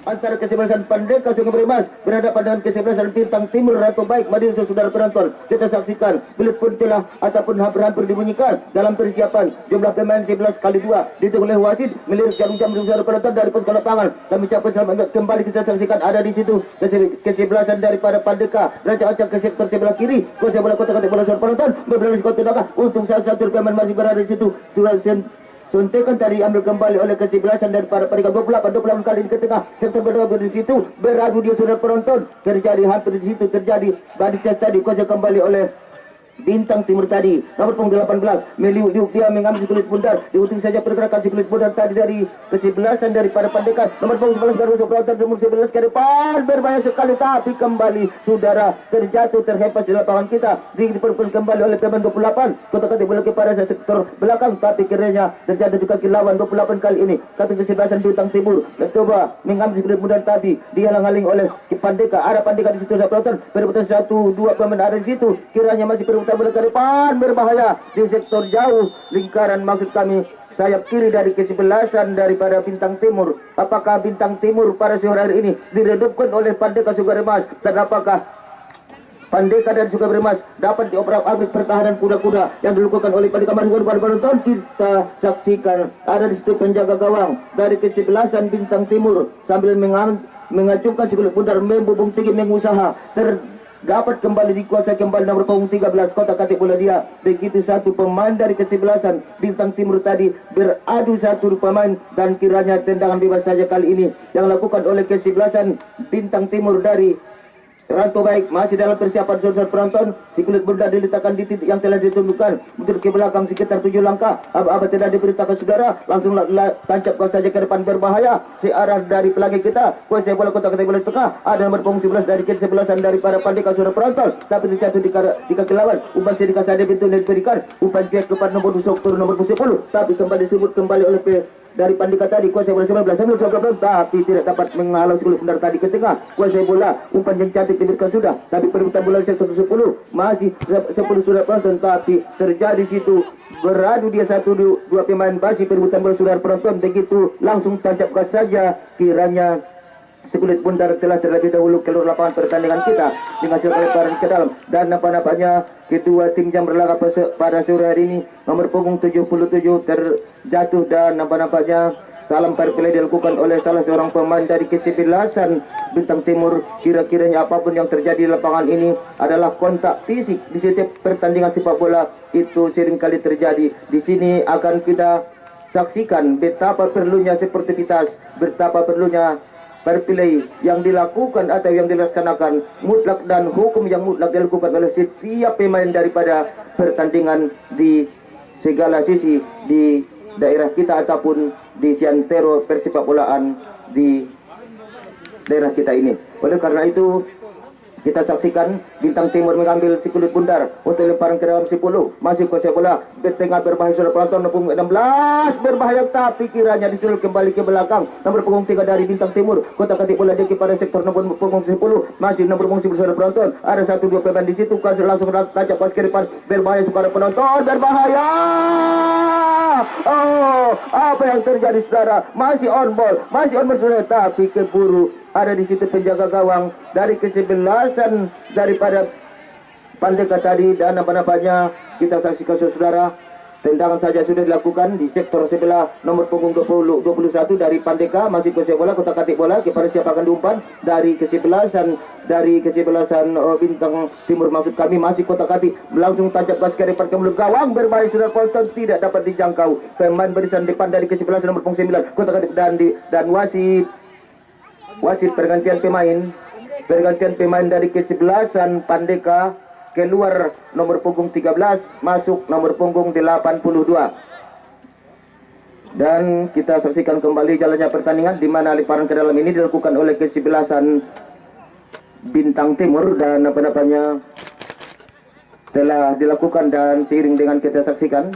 Antara kesebelasan Pandeka Sungai Berimas berhadapan dengan kesebelasan Bintang Timur Ratu Baik Madiun. Saudara penonton, kita saksikan bilik pun telah ataupun hampir dibunyikan dalam persiapan. Jumlah pemain 11 kali 2 dihitung oleh wasit melirik jarum jam saudara penonton dari pos lapangan. Kami ucapkan selamat kembali. Kita saksikan ada di situ kesebelasan daripada Pandeka rancang-rancang ke sektor sebelah kiri. Kuasa bola kotak-kotak bola saudara penonton berberani sekota tengah untuk salah satu pemain masih berada di situ. Suntikan tadi ambil kembali oleh kesebelasan daripada Pandeka 28 kali ke tengah sektor berada di situ, beradu dia saudara penonton, terjadi hampir di situ terjadi body test tadi, kuasa kembali oleh Bintang Timur tadi. Nomor punggung 18 meliuk dia mengambil si kulit bundar, diutik saja pergerakan si kulit bundar tadi dari kesebelasan daripada Pandeka. Nomor punggung 11 baru penonton nomor 11 ke depan, berbahaya sekali tapi kembali saudara terjatuh terhempas di lapangan kita, diperlukan kembali oleh pemain 28 kotak-kotak bola kepada sektor belakang tapi kiranya terjatuh di kaki lawan 28 kali ini. Kaki kesebelasan Bintang Timur mencoba mengambil si kulit bundar tadi, dia haling oleh Pandeka. Arah Pandeka di situ saudara penonton, perebutan 1-2 pemain ada di situ, kiranya masih perebutan bola ke depan, berbahaya di sektor jauh lingkaran, maksud kami sayap kiri dari kesebelasan daripada Bintang Timur. Apakah Bintang Timur pada sore hari ini diredupkan oleh Pandeka Sungai Berimas, dan apakah Pandeka dan Sungai Berimas dapat diobrak-abrik pertahanan kuda-kuda yang dilakukan oleh Pandeka? Mari penonton kita saksikan ada di situ penjaga gawang dari kesebelasan Bintang Timur sambil mengajukan si kulit bundar membubung tinggi mengusaha dapat kembali dikuasai kembali nomor punggung 13 kotak-katik bola dia. Begitu satu pemain dari kesebelasan Bintang Timur tadi beradu satu pemain, dan kiranya tendangan bebas saja kali ini yang dilakukan oleh kesebelasan Bintang Timur dari Ratu Baik. Masih dalam persiapan saudara penonton, si kulit bundar diletakkan di titik yang telah ditentukan, mundur ke belakang sekitar 7 langkah. Aba-aba tidak diberitakan saudara, langsung tancapkan saja ke depan, berbahaya searah dari pelagi kita. Kuasa bola kotak-kotak bola tengah, ada nomor punggung 11 dari kesebelasan daripada Pandeka saudara penonton, tapi terjatuh di kaki lawan. Umpan sedikit saja pintu diberikan, umpan cuek kepada nomor 10 nomor 10, tapi kembali disebut kembali oleh dari Pandeka tadi. Kuasa bola 19 tapi tidak dapat menghalau si kulit bundar tadi ke tengah. Kuasa bola, umpan yang cantik diberikan sudah, tapi perebutan bola sektor 10 masih 10 sudah penonton, tapi terjadi situ beradu dia 1-2 pemain basi perebutan bola saudara penonton. Begitu langsung tancapkan saja, kiranya si kulit bundar telah terlebih dahulu keluar lapangan pertandingan kita dengan lebaran ke dalam. Dan nampaknya kedua tim yang berlaga pada sore hari ini, nomor punggung 77 terjatuh, dan nampaknya salam fair play dilakukan oleh salah seorang pemain dari kesebelasan Bintang Timur. Kira-kiranya apapun yang terjadi di lapangan ini adalah kontak fisik di setiap pertandingan sepak bola, itu seringkali terjadi. Di sini akan kita saksikan betapa perlunya sportivitas, betapa perlunya fair play yang dilakukan atau yang dilaksanakan mutlak, dan hukum yang mutlak dilakukan oleh setiap pemain daripada pertandingan di segala sisi di daerah kita ataupun di siantero persepak bolaan di daerah kita ini. Oleh karena itu kita saksikan Bintang Timur mengambil si kulit bundar untuk lemparan ke dalam 10. Masih kuasa bola tengah berbahaya saudara penonton, nomor 16 berbahaya tapi kiranya disuruh kembali ke belakang. Nomor punggung 3 dari Bintang Timur kotak-katik bola dia kepada sektor nomor punggung 10. Masih nomor punggung 10 saudara penonton, ada 1-2 pemain di situ, kasih langsung tancap pas ke depan, berbahaya saudara penonton, berbahaya. Oh, apa yang terjadi saudara? Masih on ball saudara, tapi keburu ada di situ penjaga gawang dari kesebelasan daripada Pandeka tadi. Dan apa-apanya kita saksikan saudara, tendangan saja sudah dilakukan di sektor sebelah nomor punggung 21 dari Pandeka. Masih kuasa bola, kotak-katik bola kepada siapa akan diumpan dari kesebelasan Bintang Timur, maksud kami. Masih kotak-katik, langsung tancap gas ke depan ke mulut gawang, berbahaya saudara penonton, tidak dapat dijangkau pemain barisan depan dari kesebelasan nomor punggung 9 kotak-katik, dan wasit pergantian pemain dari kesebelasan Pandeka, keluar nomor punggung 13, masuk nomor punggung 82. Dan kita saksikan kembali jalannya pertandingan di mana lemparan ke dalam ini dilakukan oleh kesebelasan Bintang Timur dan apa-apanya telah dilakukan dan seiring dengan kita saksikan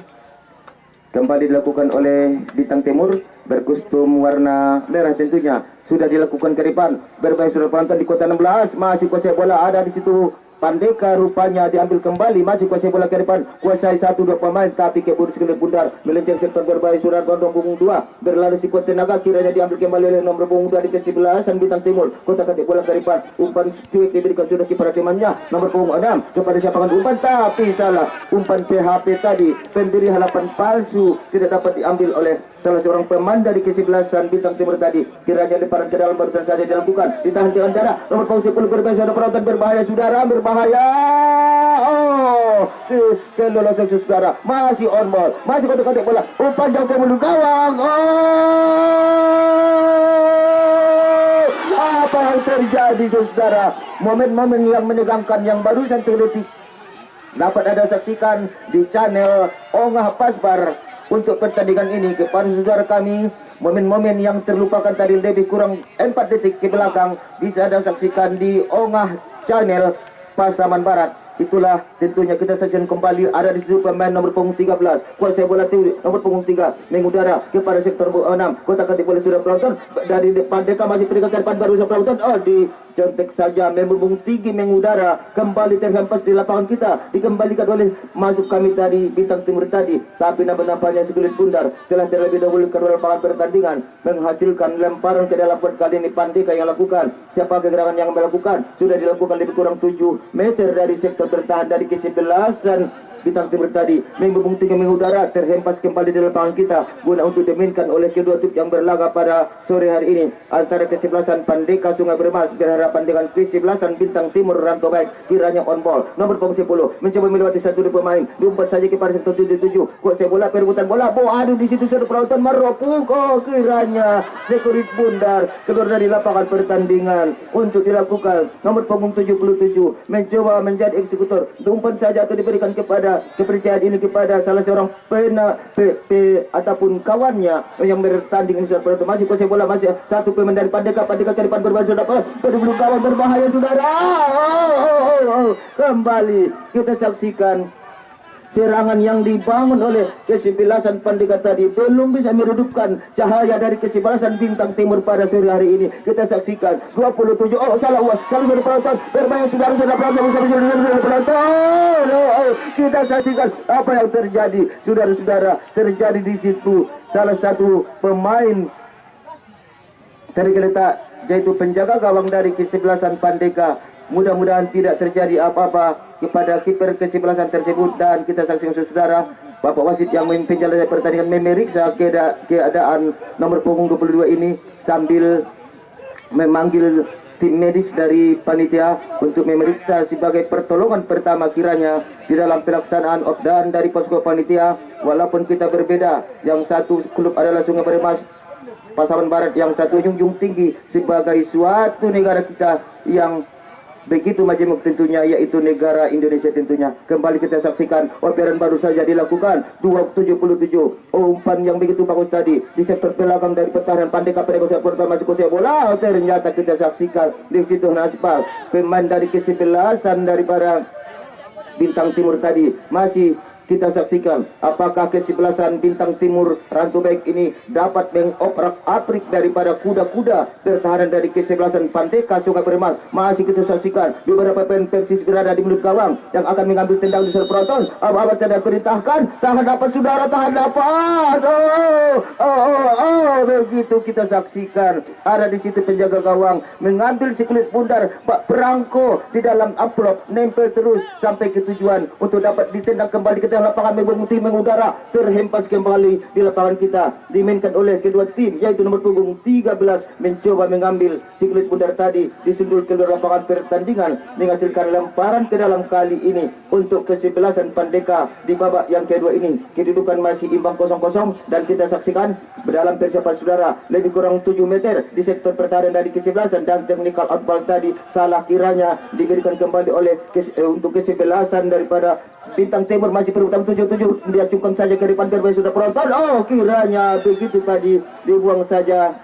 kembali dilakukan oleh Bintang Timur berkostum warna merah tentunya sudah dilakukan ke depan bermain sudah penonton di kota 16 masih kuasai bola ada di situ Pandeka rupanya diambil kembali masih kuasai bola ke depan kuasai 1-2 pemain tapi keburu sekali bundar melenceng sektor berbahaya sudah gondong punggung 2 berlari si kuat tenaga kiranya diambil kembali oleh nomor punggung 2 di kesebelasan Bintang Timur kota ketik bola ke depan umpan cuit diberikan sudah kepada temannya nomor punggung 6 kepada siapakan umpan tapi salah umpan PHP tadi pemberi halapan palsu tidak dapat diambil oleh salah seorang pemain dari kesebelasan Bintang Timur tadi kiranya lemparan ke dalam barusan saja dilakukan ditahan dengan darah nomor punggung 10 berbahaya sudah penonton berbahaya saudara berbahaya kelolosan saudara masih on ball masih kotak-kotak bola umpan jauh ke mulut gawang apa yang terjadi saudara momen-momen yang menegangkan yang barusan terdetik dapat Anda saksikan di channel Ongah Pasbar untuk pertandingan ini kepada saudara kami momen-momen yang terlupakan tadi lebih kurang 4 detik ke belakang bisa Anda saksikan di Ongah channel Pasaman Barat. Itulah tentunya kita saksikan kembali ada di situ pemain nomor punggung 13 kuasai bola tinggi nomor punggung 3 mengudara kepada sektor 6 kotak ketik bola sudah penonton dari depan Deka masih peningkatkan depan baru sudah penonton di contek saja membumbung tinggi mengudara kembali terhempas di lapangan kita dikembalikan oleh masuk kami tadi Bintang Timur tadi tapi nampaknya sekulit bundar telah terlebih dahulu ke lapangan pertandingan menghasilkan lemparan ke dalam kali ini Pandeka yang lakukan siapa gerangan yang melakukan sudah dilakukan lebih kurang 7 meter dari sektor bertahan dari kesebelasan Bintang Timur tadi membumbung tinggi mengudara terhempas kembali di lapangan kita guna untuk dimainkan oleh kedua tim yang berlaga pada sore hari ini antara kesebelasan Pandeka Sungai Bermas berhadapan dengan kesebelasan Bintang Timur Rantau Baik kiranya on ball nomor punggung 10 mencoba melewati satu pemain diumpat saja kepada sektor 77 kuasai bola perebutan bola aduh di situ sudah penonton meropuk kiranya sekurit bundar keluar dari lapangan pertandingan untuk dilakukan nomor punggung 77 mencoba menjadi eksekutor diumpat saja atau diberikan kepada kepercayaan ini kepada salah seorang ataupun kawannya yang bertanding ini saudara masih kuasai bola masih satu pemain dari Pandeka ke depan berbahaya saudara belum kawan berbahaya saudara kembali kita saksikan serangan yang dibangun oleh kesebelasan Pandeka tadi belum bisa meredupkan cahaya dari kesebelasan Bintang Timur pada sore hari ini kita saksikan 27 salah sudah penonton berbahaya saudara penonton kita saksikan apa yang terjadi saudara-saudara terjadi di situ salah satu pemain tergeletak yaitu penjaga gawang dari kesebelasan Pandeka mudah-mudahan tidak terjadi apa-apa kepada kiper kesebelasan tersebut dan kita saksikan saudara Bapak wasit yang memimpin jalannya pertandingan memeriksa keadaan nomor punggung 22 ini sambil memanggil tim medis dari panitia untuk memeriksa sebagai pertolongan pertama kiranya di dalam pelaksanaan dan dari posko panitia walaupun kita berbeda yang satu klub adalah Sungai Bermas Pasaman Barat yang satu junjung tinggi sebagai suatu negara kita yang begitu majemuk tentunya yaitu negara Indonesia tentunya kembali kita saksikan operan baru saja dilakukan 277 umpan yang begitu bagus tadi di sektor belakang dari pertahanan Pandeka pada kuasai pertama masih kuasai bola ternyata kita saksikan di situ Naspal pemain dari kesebelasan daripada Bintang Timur tadi masih kita saksikan apakah kesebelasan Bintang Timur Rantau Baik ini dapat mengoprak-aprik daripada kuda-kuda pertahanan dari kesebelasan Pandeka Sungai Bermas masih kita saksikan beberapa pemain Persis berada di mulut gawang yang akan mengambil tendang di seluruh penonton abang tidak perintahkan tahan dapat saudara tahan dapat begitu kita saksikan ada di situ penjaga gawang mengambil sekulit bundar Pak Perangko di dalam amplop nempel terus sampai ke tujuan untuk dapat ditendang kembali ke lapangan membunting mengudara terhempas kembali di lapangan kita dimainkan oleh kedua tim yaitu nomor punggung 13 mencoba mengambil sikulit bundar tadi disundul ke luar lapangan pertandingan menghasilkan lemparan ke dalam kali ini untuk kesebelasan Pandeka di babak yang kedua ini kedudukan masih imbang 0-0 dan kita saksikan dalam persiapan saudara lebih kurang 7 meter di sektor pertahanan dari kesebelasan dan technical outball tadi salah kiranya diberikan kembali oleh untuk kesebelasan daripada Bintang Timur masih urutan 77 diacukan saja ke depan berbahaya sudah penonton. Oh, kiranya begitu tadi dibuang saja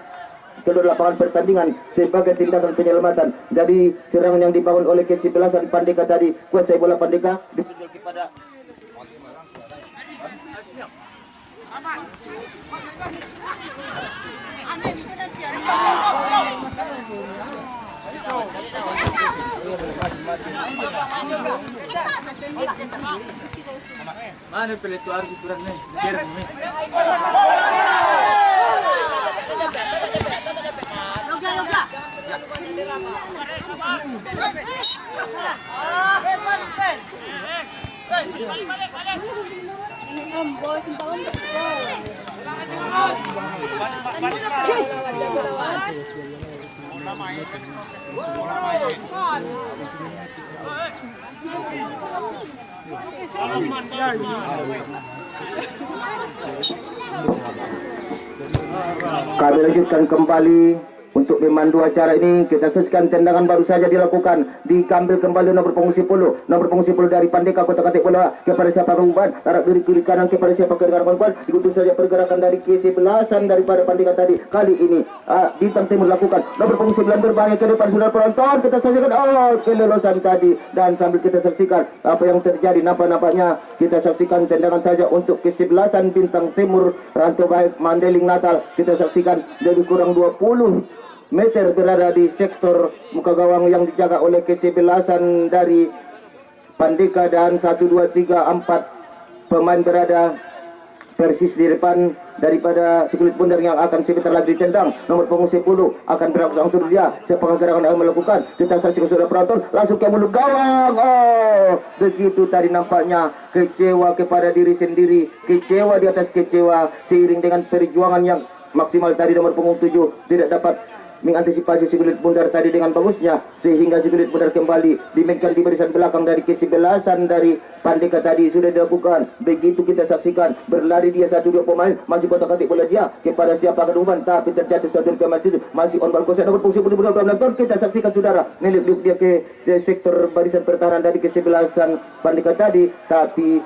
keluar lapangan pertandingan sebagai tindakan penyelamatan dari serangan yang dibangun oleh kesebelasan Pandeka tadi. Kuasai bola Pandeka disundul kepada Mana pilih tu arti kurang ni? Biar ni. Kami lanjutkan kembali untuk memandu acara ini. Kita saksikan tendangan baru saja dilakukan, diambil kembali nomor punggung 10 dari Pandeka Kota Katik bola kepada siapa perempuan, tarik kiri kanan kepada siapa ke kanan perempuan, diikuti saja pergerakan dari kesebelasan daripada Pandeka tadi. Kali ini Bintang Timur lakukan nomor punggung 9 berbahaya ke depan saudara penonton. Kita saksikan kelolosan tadi, dan sambil kita saksikan apa yang terjadi, nampaknya kita saksikan tendangan saja untuk kesebelasan Bintang Timur Rantau Baik Mandeling Natal. Kita saksikan lebih kurang 20 meter berada di sektor muka gawang yang dijaga oleh kesebelasan dari Pandeka, dan 1, 2, 3, 4 pemain berada persis di depan daripada si kulit bundar yang akan sebentar lagi ditendang. Nomor punggung 10 akan berlaku langsung dia sepakat gerakan yang melakukan. Kita saksikan saudara penonton langsung ke mulut gawang. Begitu tadi nampaknya kecewa kepada diri sendiri, kecewa di atas kecewa seiring dengan perjuangan yang maksimal tadi. Nomor punggung 7 tidak dapat mengantisipasi si kulit bundar tadi dengan bagusnya, sehingga si kulit bundar kembali dimainkan di barisan belakang dari kesebelasan dari Pandeka tadi sudah dilakukan. Begitu kita saksikan berlari dia 1-2 pemain, masih Kota Katik bola dia kepada siapa akan umpan, tapi terjatuh satu pemain situ, masih on ball kosong nomor punggung 10 benar-benar. Kita saksikan saudara nilai dia ke sektor barisan pertahanan dari kesebelasan Pandeka tadi, tapi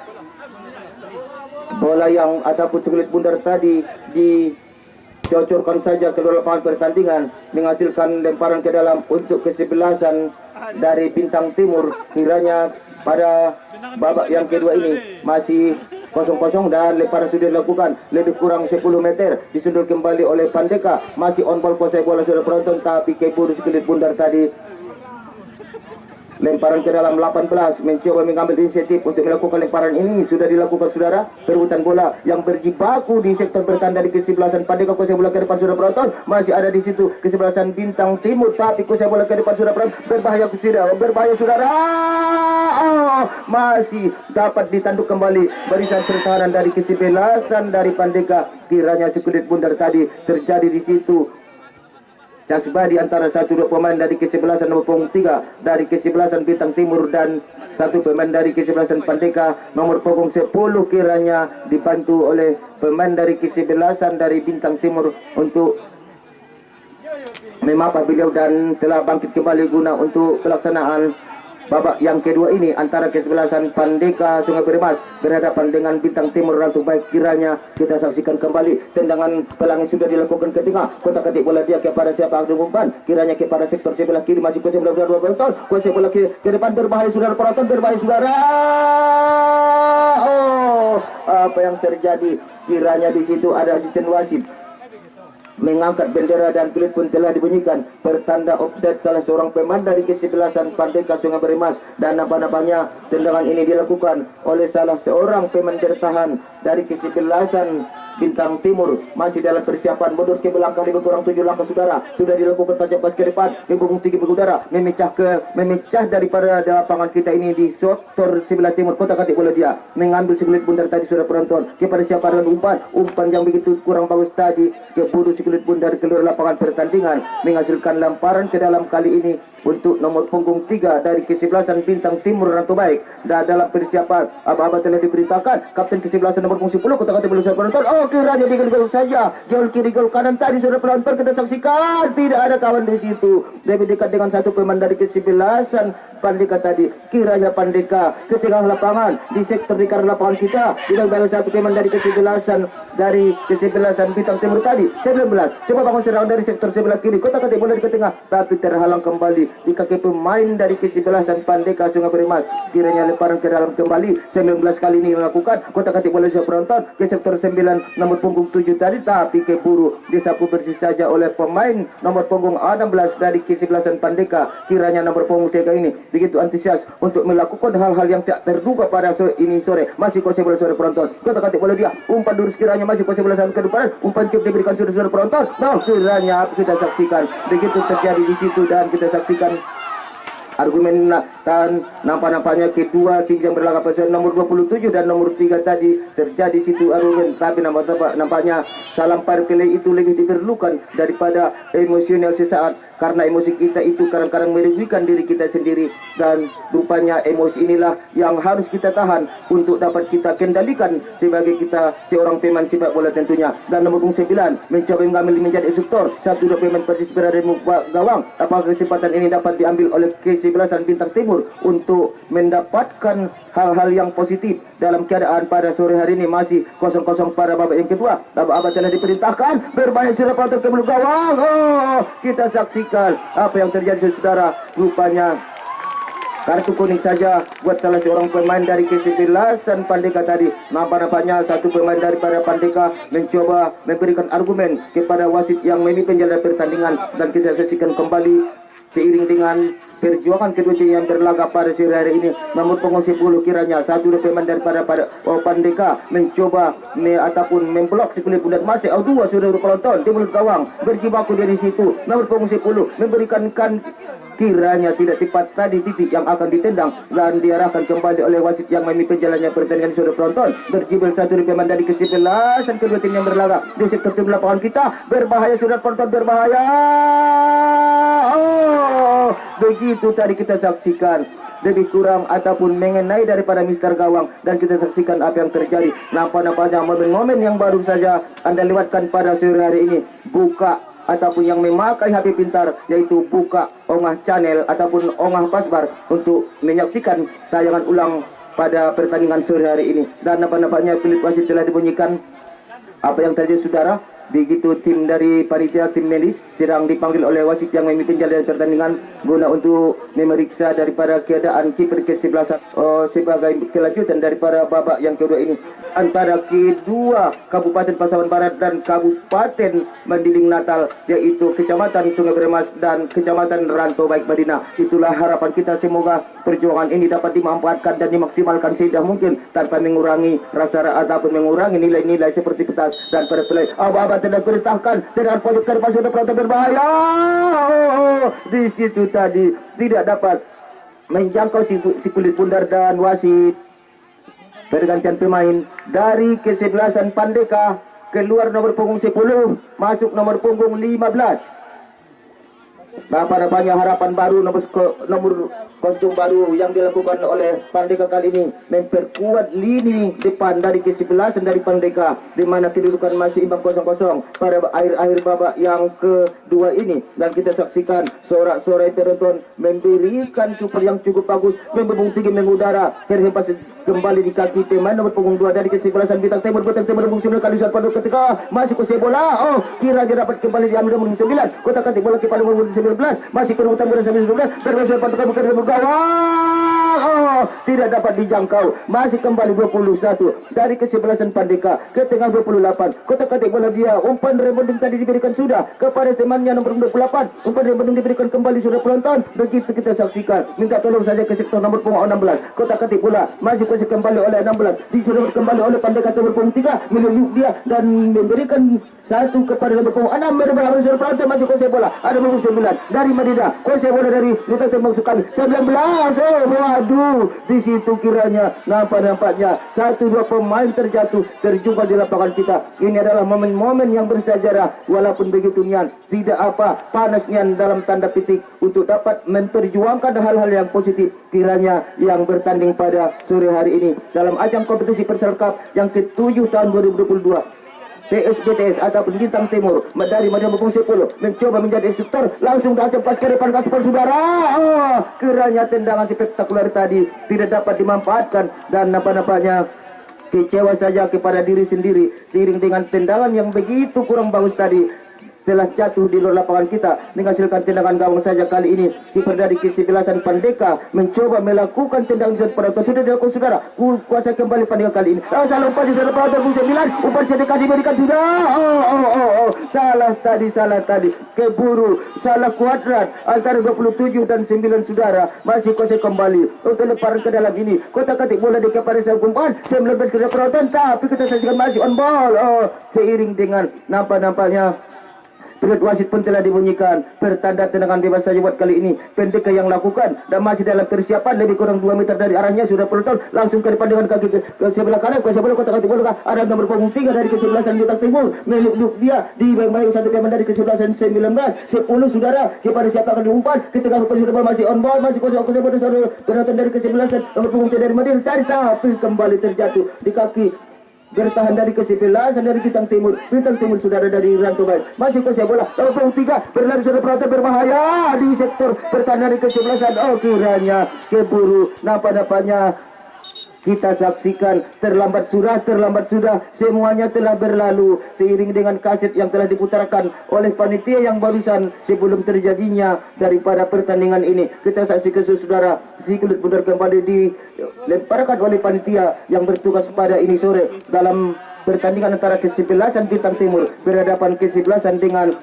bola yang ataupun si kulit bundar tadi dicocorkan saja keluar lapangan pertandingan, menghasilkan lemparan ke dalam untuk kesebelasan dari Bintang Timur. Kiranya pada babak yang kedua ini masih kosong-kosong, dan lemparan sudah dilakukan lebih kurang 10 meter, disundul kembali oleh Pandeka, masih on ball kuasai bola sudah penonton, tapi keburu si kulit bundar tadi lemparan ke dalam 18, mencoba mengambil inisiatif untuk melakukan lemparan ini. Sudah dilakukan saudara, perebutan bola yang berjibaku di sektor bertahan dari kesebelasan Pandeka. Kuasai bola ke depan saudara penonton, masih ada di situ kesebelasan Bintang Timur, tapi kuasai bola ke depan saudara penonton, berbahaya saudara. Masih dapat ditanduk kembali barisan pertahanan dari kesebelasan dari Pandeka. Kiranya si kulit bundar tadi terjadi di situ Casba di antara 1-2 pemain dari kesebelasan nomor punggung 3 dari kesebelasan Bintang Timur, dan 1 pemain dari kesebelasan Pandeka nomor punggung 10 kiranya dibantu oleh pemain dari kesebelasan dari Bintang Timur untuk memapa beliau, dan telah bangkit kembali guna untuk pelaksanaan babak yang kedua ini antara kesebelasan Pandeka Sungai Beremas berhadapan dengan Bintang Timur Rantau Baik. Kiranya kita saksikan kembali tendangan pelangi sudah dilakukan ke tengah. Kota Katik bola dia kepada siapa akan umpan, kiranya kepada sektor sebelah kiri, masih kuasai bola dua penonton, kuasai bola ke depan, berbahaya saudara penonton, berbahaya saudara. Apa yang terjadi? Kiranya di situ ada asisten wasit mengangkat bendera, dan peluit pun telah dibunyikan pertanda offside salah seorang pemain dari kesebelasan Pandeka Sungai Beremas, dan nampaknya tendangan ini dilakukan oleh salah seorang pemain bertahan dari kesebelasan Bintang Timur. Masih dalam persiapan mundur ke belakang lebih kurang 7 langkah saudara, sudah dilakukan tajam pas ke depan, hubung tinggi berudara, memecah daripada lapangan kita ini di sektor sebelah timur. Kota Katik bola dia mengambil sekulit bundar tadi sudah penonton, kepada siapa dengan umpan yang begitu kurang bagus tadi, keburu sekulit bundar keluar lapangan pertandingan, menghasilkan lemparan ke dalam. Kali ini untuk nomor punggung 3 dari kesebelasan Bintang Timur Rantau Baik. Dan dalam persiapan aba-aba telah diberitakan kapten kesebelasan nomor punggung 10 Kota Kati Bulu penonton. Oh, kiranya digol saja. Gol kiri gol kanan tadi sudah penonton kita saksikan tidak ada kawan di situ. Lebih dekat dengan satu pemain dari kesebelasan Pandeka tadi. Kiranya Pandeka ke tengah lapangan di sektor di kanan lapangan kita. Tidak bagus satu pemain dari kesebelasan Bintang Timur tadi 19. Coba bangun serangan dari sektor sebelah kiri. Kota Kati bola di ke tengah tapi terhalang kembali di kaki pemain dari kesebelasan Pandeka Sungai Berimas. Kiranya lemparan ke dalam kembali 19 kali ini melakukan. Kota Kati bola juga penonton ke sektor 9 nomor punggung 7 tadi tapi keburu disapu bersih saja oleh pemain nomor punggung 16 dari kesebelasan Pandeka. Kiranya nomor punggung 3 ini begitu antusias untuk melakukan hal-hal yang tak terduga pada ini sore. Masih kau sebelah sore penonton. Kota Kati bola dia umpan lurus kiranya masih kau sebelah ke depan. Umpan cuk diberikan sudah penonton. Nah, kiranya kita saksikan begitu terjadi di situ dan kita saksikan argumen dan nampak-nampaknya kedua tim yang berlaga pasal nomor 27 dan nomor 3 tadi terjadi situ argumen tapi nampaknya salam parpele itu lebih diperlukan daripada emosional sesaat karena emosi kita itu kadang-kadang merugikan diri kita sendiri dan rupanya emosi inilah yang harus kita tahan untuk dapat kita kendalikan sebagai kita seorang pemain sepak bola tentunya. Dan nomor 9 mencoba mengambil menjadi instruktor satu dua pemain persis berada di gawang. Apakah kesempatan ini dapat diambil oleh kesebelasan Bintang Timur untuk mendapatkan hal-hal yang positif dalam keadaan pada sore hari ini masih 0-0 pada babak yang kedua. Babak telah diperintahkan berbahaya sudah patut ke gawang. Oh, kita saksikan apa yang terjadi saudara. Rupanya kartu kuning saja buat salah seorang pemain dari kesebelasan Pandeka tadi. Nampaknya satu pemain daripada Pandeka mencoba memberikan argumen kepada wasit yang memimpin jalannya pertandingan dan kita saksikan kembali seiring dengan perjuangan kedua tim yang berlaga pada sore hari ini. Nomor punggung 10 kiranya satu pemain daripada Pandeka mencoba ataupun memblok si kulit bulat masih dua sudah penonton di mulut gawang berjibaku dari situ. Nomor punggung 10 memberikan kiranya tidak tepat tadi titik yang akan ditendang dan diarahkan kembali oleh wasit yang memimpin jalannya pertandingan sudah penonton. Berjibel satu pemain dari kesebelasan kedua tim yang berlaga di sektor tim lapangan kita. Berbahaya sudah penonton, berbahaya. Oh, begitu tadi kita saksikan lebih kurang ataupun mengenai daripada Mister Gawang dan kita saksikan apa yang terjadi. Nampak-nampaknya momen-momen yang baru saja Anda lewatkan pada sore hari ini. Buka ataupun yang memakai HP pintar yaitu buka Ongah Channel ataupun Ongah Pasbar untuk menyaksikan tayangan ulang pada pertandingan sore hari ini. Dan nampak-nampaknya Philip wasit telah dibunyikan. Apa yang terjadi saudara? Begitu tim dari panitia tim medis sedang dipanggil oleh wasit yang memimpin jalannya pertandingan guna untuk memeriksa daripada keadaan kiper kesebelasan sebagai kelanjutan daripada babak yang kedua ini antara kedua Kabupaten Pasaman Barat dan Kabupaten Mandiling Natal, yaitu Kecamatan Sungai Beremas dan Kecamatan Rantau Baik Madinah. Itulah harapan kita, semoga perjuangan ini dapat dimanfaatkan dan dimaksimalkan seindah mungkin tanpa mengurangi rasa ataupun mengurangi nilai-nilai seperti petas dan pada play. Aba-aba tidak perintahkan dengan pojok ke depan sudah penonton berbahaya. Di situ tadi tidak dapat menjangkau si kulit bundar dan wasit. Pergantian pemain dari kesebelasan Pandeka, keluar nomor punggung 10, masuk nomor punggung 15. Nampaknya harapan baru nomor kostum baru yang dilakukan oleh Pandeka kali ini memperkuat lini depan dari kesebelasan dari Pandeka, di mana kedudukan masih imbang 0-0 pada akhir babak yang kedua ini. Dan kita saksikan sorak-sorai penonton memberikan super yang cukup bagus, membebung tinggi mengudara, terhempas kembali di kaki pemain nomor punggung 2 dari kesebelasan Bintang Timur rebung 9 kali shot pada ketika masih kusih bola. Oh, kira dia dapat kembali diambil nomor 9. Kota Kati bola kepada nomor 19, masih perebutan bola 19, bergeser pasukan bukan gawang. Oh, tidak dapat dijangkau. Masih kembali 21 dari kesebelasan Pandeka ke tengah 28. Kota Kati bola dia umpan rebonding tadi diberikan sudah kepada temannya nomor 28. Umpan rebonding diberikan kembali sudah penonton. Begitu kita saksikan. Minta tolong saja ke sektor nomor punggung 16. Kota Kati bola masih kembali oleh 16, disuruh kembali oleh Pandeka nomor punggung 3, menuju dia dan memberikan satu kepada nomor punggung 6 berberapa sudah penonton masih kuasai bola. Ada nomor 9 dari Madinah, kuasai bola dari Lutang tembak sekali 19. Oh waduh, di situ kiranya nampaknya satu dua pemain terjatuh terjungkal di lapangan kita. Ini adalah momen-momen yang bersejarah. Walaupun begitu Nian, tidak apa panas Nian dalam tanda petik untuk dapat memperjuangkan hal-hal yang positif kiranya yang bertanding pada sore hari ini dalam ajang kompetisi Persel Cup yang ke-7 tahun 2022. PSBTS ataupun Bintang Timur dari Madinah Bukung 10 mencoba menjadi eksekutor, langsung tajam pas ke depan Kasper saudara. Oh, kiranya tendangan spektakuler tadi tidak dapat dimanfaatkan dan nampaknya kecewa saja kepada diri sendiri seiring dengan tendangan yang begitu kurang bagus tadi telah jatuh di luar lapangan kita menghasilkan tendangan gawang saja. Kali ini kiper dari Kesebelasan Pandeka mencoba melakukan tendangan di penonton. Sudah dilakukan saudara, kuasa kembali Pandeka kali ini. Salah umpan di sana penonton Bung 9, umpan sedekah diberikan sudah. Salah tadi keburu salah kuadrat antara 27 dan 9 saudara. Masih kuasa kembali untuk lemparan ke dalam ini. Kotak-katik bola di kepada saya umpan 19 ke penonton, tapi kita saksikan masih on ball. Seiring dengan nampaknya peluit wasit pun telah dibunyikan. Bertanda tendangan bebas saja buat kali ini. Pendeka yang lakukan dan masih dalam persiapan lebih kurang 2 meter dari arahnya. Sudah penonton langsung ke depan dengan kaki ke sebelah kanan. Ke sebelah kotak-katik bola. Ada nomor punggung 3 dari Kesebelasan Bintang Timur. Meluk dia di bayang-bayang satu pemain dari Kesebelasan 19. 10 saudara. Kepada siapa akan diumpan? Ketika rupa sudah masih on ball. Masih kosong penonton dari Kesebelasan. Nomor punggung 3 dari Madinah. Tapi kembali terjatuh di kaki bertahan dari Kesebelasan dari Bintang Timur saudara dari Ranto Baik. Masih kuasai bola nomor punggung 3 berlari sudah penonton berbahaya di sektor bertahan dari Kesebelasan. Kiranya keburu nampaknya kita saksikan terlambat sudah semuanya telah berlalu seiring dengan kaset yang telah diputarkan oleh panitia yang barusan sebelum terjadinya daripada pertandingan ini. Kita saksikan saudara, si kulit bundar kembali dilemparkan oleh panitia yang bertugas pada ini sore dalam pertandingan antara Kesebelasan Bintang Timur berhadapan Kesebelasan dengan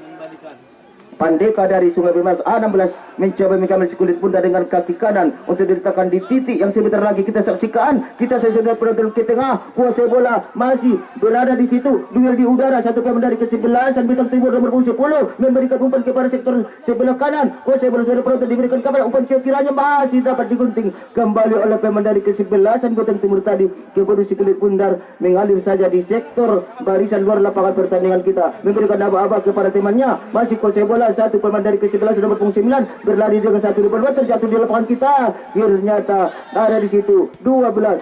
Pandeka dari Sungai Bermas. 16 mencoba mengambil si kulit bundar dengan kaki kanan untuk diletakkan di titik yang sebentar lagi kita saksikan. Kita saksikan penonton ke tengah, kuasai bola masih berada di situ, duel di udara. Satu pemain dari Kesebelasan Bintang Timur nomor 10 memberikan umpan kepada sektor sebelah kanan. Kuasai bola sudah penonton diberikan kabar umpan kiranya masih dapat digunting kembali oleh pemain dari Kesebelasan Bintang Timur tadi. Keburu si kulit bundar mengalir saja di sektor barisan luar lapangan pertandingan kita, memberikan aba-aba kepada temannya. Masih kuasai bola satu pemain dari Kesebelasan nomor punggung 9 berlari dengan 1-2 terjatuh di lapangan kita. Ternyata ada di situ 12.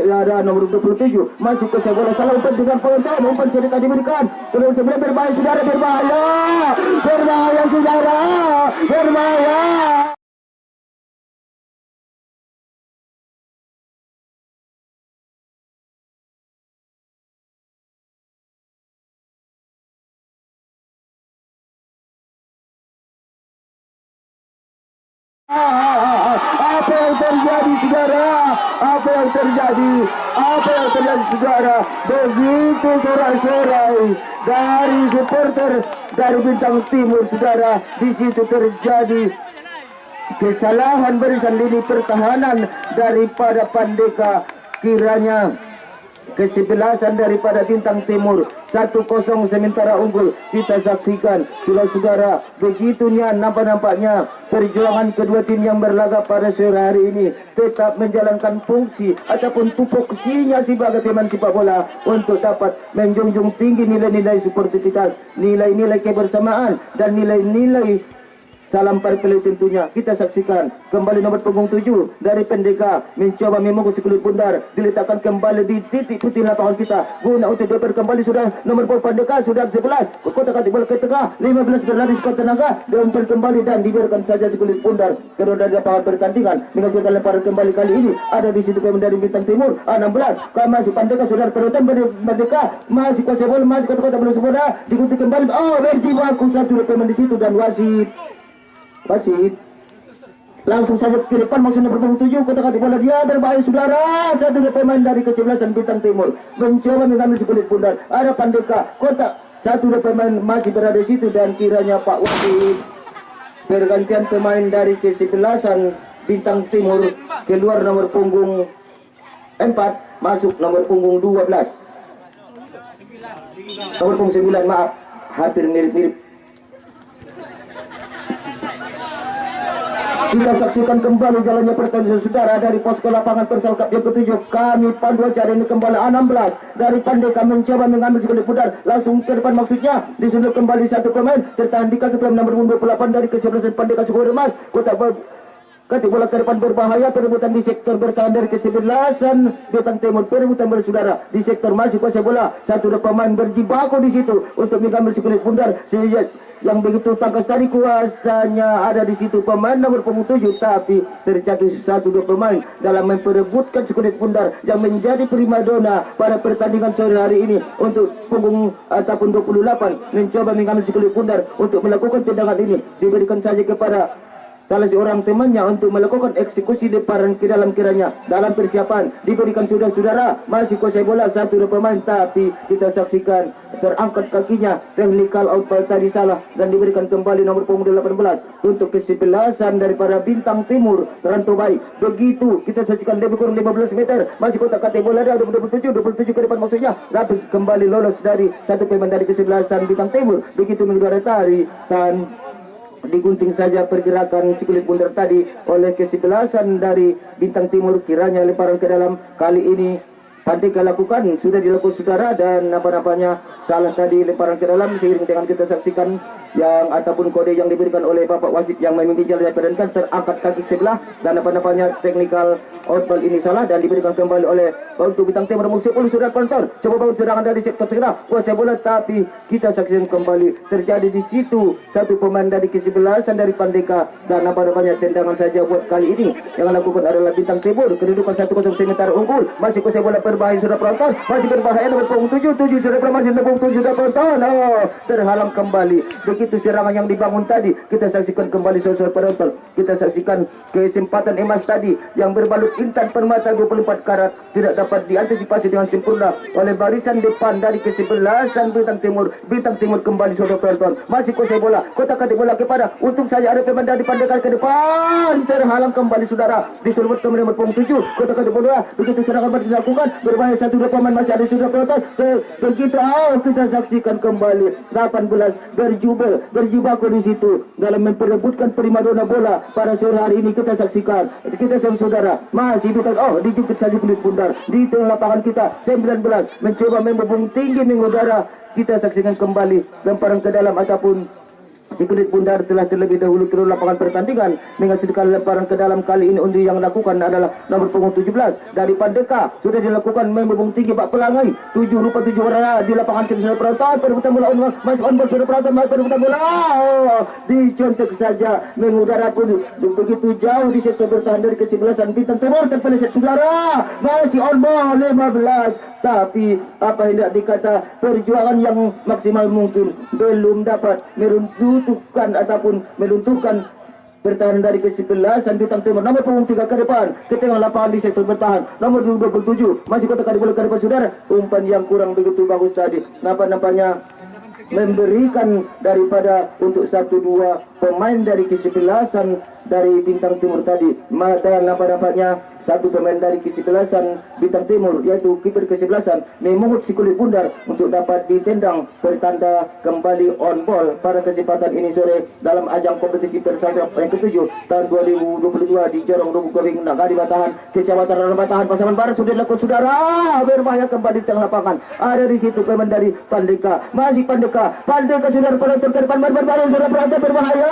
Ada nomor 27 masih kuasai bola, salah umpan dengan penonton, umpan sedekah diberikan. Nomor 9 berbahaya saudara, berbahaya saudara, berbahaya. Apa yang terjadi saudara? Apa yang terjadi saudara? Begitu sorak-sorai dari supporter dari Bintang Timur saudara. Di situ terjadi kesalahan barisan lini pertahanan daripada Pandeka. Kiranya Kesebelasan daripada Bintang Timur 1-0 sementara unggul. Kita saksikan saudara, begitu Nian nampaknya perjuangan kedua tim yang berlaga pada sore hari ini tetap menjalankan fungsi ataupun tupoksinya sebagai pemain sepak bola untuk dapat menjunjung tinggi nilai-nilai sportivitas, nilai-nilai kebersamaan dan nilai-nilai salam fair play tentunya. Kita saksikan kembali nomor punggung 7 dari Pendeka mencoba memukul si kulit bundar, diletakkan kembali di titik putih lapangan kita guna untuk dioper kembali sudah nomor punggung Pendeka sudah 11 kotak-katik bola ke tengah 15 berlari sekuat tenaga diumpan kembali dan dibiarkan saja si kulit bundar keluar dari lapangan pertandingan menghasilkan lemparan kembali. Kali ini ada di situ pemain dari Bintang Timur 16 masih Pandeka sudah penonton Pendeka masih kuasai bola, masih kotak-katik bola semua diikuti kembali. Berji baku satu pemain di situ dan wasit langsung saja ke depan maksudnya berpunggung 7 kotak-katik bola dia berbahaya saudara. Satu pemain dari Kesebelasan Bintang Timur mencoba mengambil si kulit bundar. Ada Pandeka kotak, satu pemain masih berada di situ dan kiranya Pak wasit pergantian pemain dari Kesebelasan Bintang Timur keluar nomor punggung 4 masuk nomor punggung 12. nomor punggung 9, maaf, hampir mirip-mirip. Kita saksikan kembali jalannya pertandingan saudara dari posko lapangan Persal Cup yang ke-7. Kami pandu acara ini kembali 16 dari Pandeka mencoba mengambil sekali pudar langsung ke depan, maksudnya disundur kembali satu pemain tertahan di kaki pemain nomor 28 dari kesebelasan Pandeka Suku Remas. Kota Ketik bola ke depan berbahaya, perebutan di sektor bertahan dari kesebelasan Bintang Timur, perebutan bersaudara di sektor masih kuasai bola. Satu dua pemain berjibaku di situ untuk mengambil sekulit pundar yang begitu tangkas tadi, kuasanya ada di situ pemain nomor punggung 7, tapi terjatuh satu dua pemain dalam memperebutkan sekulit pundar yang menjadi primadona pada pertandingan sore hari ini. Untuk punggung ataupun 28 mencoba mengambil sekulit pundar untuk melakukan tendangan ini, diberikan saja kepada salah seorang temannya untuk melakukan eksekusi lemparan ke dalam kiranya. Dalam persiapan diberikan sudah saudara, masih kuasai bola satu dua pemain, tapi kita saksikan terangkat kakinya, technical outball tadi salah dan diberikan kembali nomor punggung 18 untuk kesebelasan daripada Bintang Timur Rantau Baik. Begitu kita saksikan lebih kurang 15 meter, masih kotak kate bola ada 27 ke depan, maksudnya tapi kembali lolos dari satu pemain dari kesebelasan Bintang Timur. Begitu mengudara tari dan digunting saja pergerakan sikulit bundar tadi oleh kesebelasan dari Bintang Timur. Kiranya lemparan ke dalam kali ini Pandeka lakukan, sudah dilakukan saudara, dan apa-apanya salah tadi lemparan ke dalam. Seiring dengan kita saksikan yang ataupun kode yang diberikan oleh Bapak Wasit yang memimpin jalannya pertandingan, terangkat kaki sebelah dan apa-apanya technical outball ini salah dan diberikan kembali oleh untuk Bintang Timur nomor 10 sudah penonton. Coba bangun serangan dari sektor tengah, kuasai bola, tapi kita saksikan kembali terjadi di situ satu pemain dari kesebelasan dari Pandeka dan apa-apanya tendangan saja buat kali ini yang lakukan adalah Bintang Timur. Kedudukan 1-0 sementara unggul, masih kuasai bola berbahaya sudah penonton, masih berbahaya nomor punggung 7 sudah masih nomor punggung 7 sudah penonton. Oh, terhalang kembali. Begitu serangan yang dibangun tadi, kita saksikan kembali saudara penonton. Kita saksikan kesempatan emas tadi yang berbalut intan permata 24 karat tidak dapat diantisipasi dengan sempurna oleh barisan depan dari kesebelasan Bintang Timur. Bintang Timur kembali saudara penonton, masih kuasai bola, kotak kati bola kepada untung saja ada pemain dari Pandeka ke depan, terhalang kembali saudara, disulut kembali nomor punggung 7, kotak kati bola. Begitu serangan dilakukan berbahaya satu dua pemain masih ada saudara penonton. Begitu kita saksikan kembali 18 berjibaku di situ dalam memperebutkan primadona bola pada sore hari ini. Kita saksikan, kita saudara masih dijungkit saja kulit bundar di tengah lapangan kita. 19 mencoba membebung tinggi mengudara. Kita saksikan kembali lemparan ke dalam ataupun si kulit bundar telah terlebih dahulu turun lapangan pertandingan menghasilkan lemparan ke dalam. Kali ini undi yang lakukan adalah nomor punggung 17 dari Pandeka. Sudah dilakukan membebung tinggi bak pelangai 7 orang di lapangan kita sudah penonton. Perebutan bola masih on ball sudah penonton, perebutan bola dicontek saja mengudara pun begitu jauh di sektor bertahan dari kesebelasan Bintang Timur. Terpeleset saudara, masih on ball 15, tapi apa hendak dikata, perjuangan yang maksimal mungkin belum dapat meruntuhkan ataupun melunturkan bertahan dari kesebelasan Bintang Timur. Nomor punggung 3 ke depan ke tengah lapangan di sektor bertahan nomor 27 masih kotak kali bola ke depan saudara. Umpan yang kurang begitu bagus tadi, nampaknya memberikan daripada untuk 1-2 pemain dari kesebelasan dari Bintang Timur tadi. Dan nampaknya satu pemain dari kesebelasan Bintang Timur yaitu kiper kesebelasan memungut si kulit bundar untuk dapat ditendang bertanda kembali on ball pada kesempatan ini sore dalam ajang kompetisi Persal yang ke-7 tahun 2022 di Jorong Rubu Gowing Nagari Batahan, Kecamatan Ranau Batahan, Pasaman Barat. Sudah dilakukan saudara, berbahaya kembali di tengah lapangan. Ada di situ pemain dari Pandeka, masih Pandeka sudah penonton ke depan berbahaya, sudah penonton berbahaya.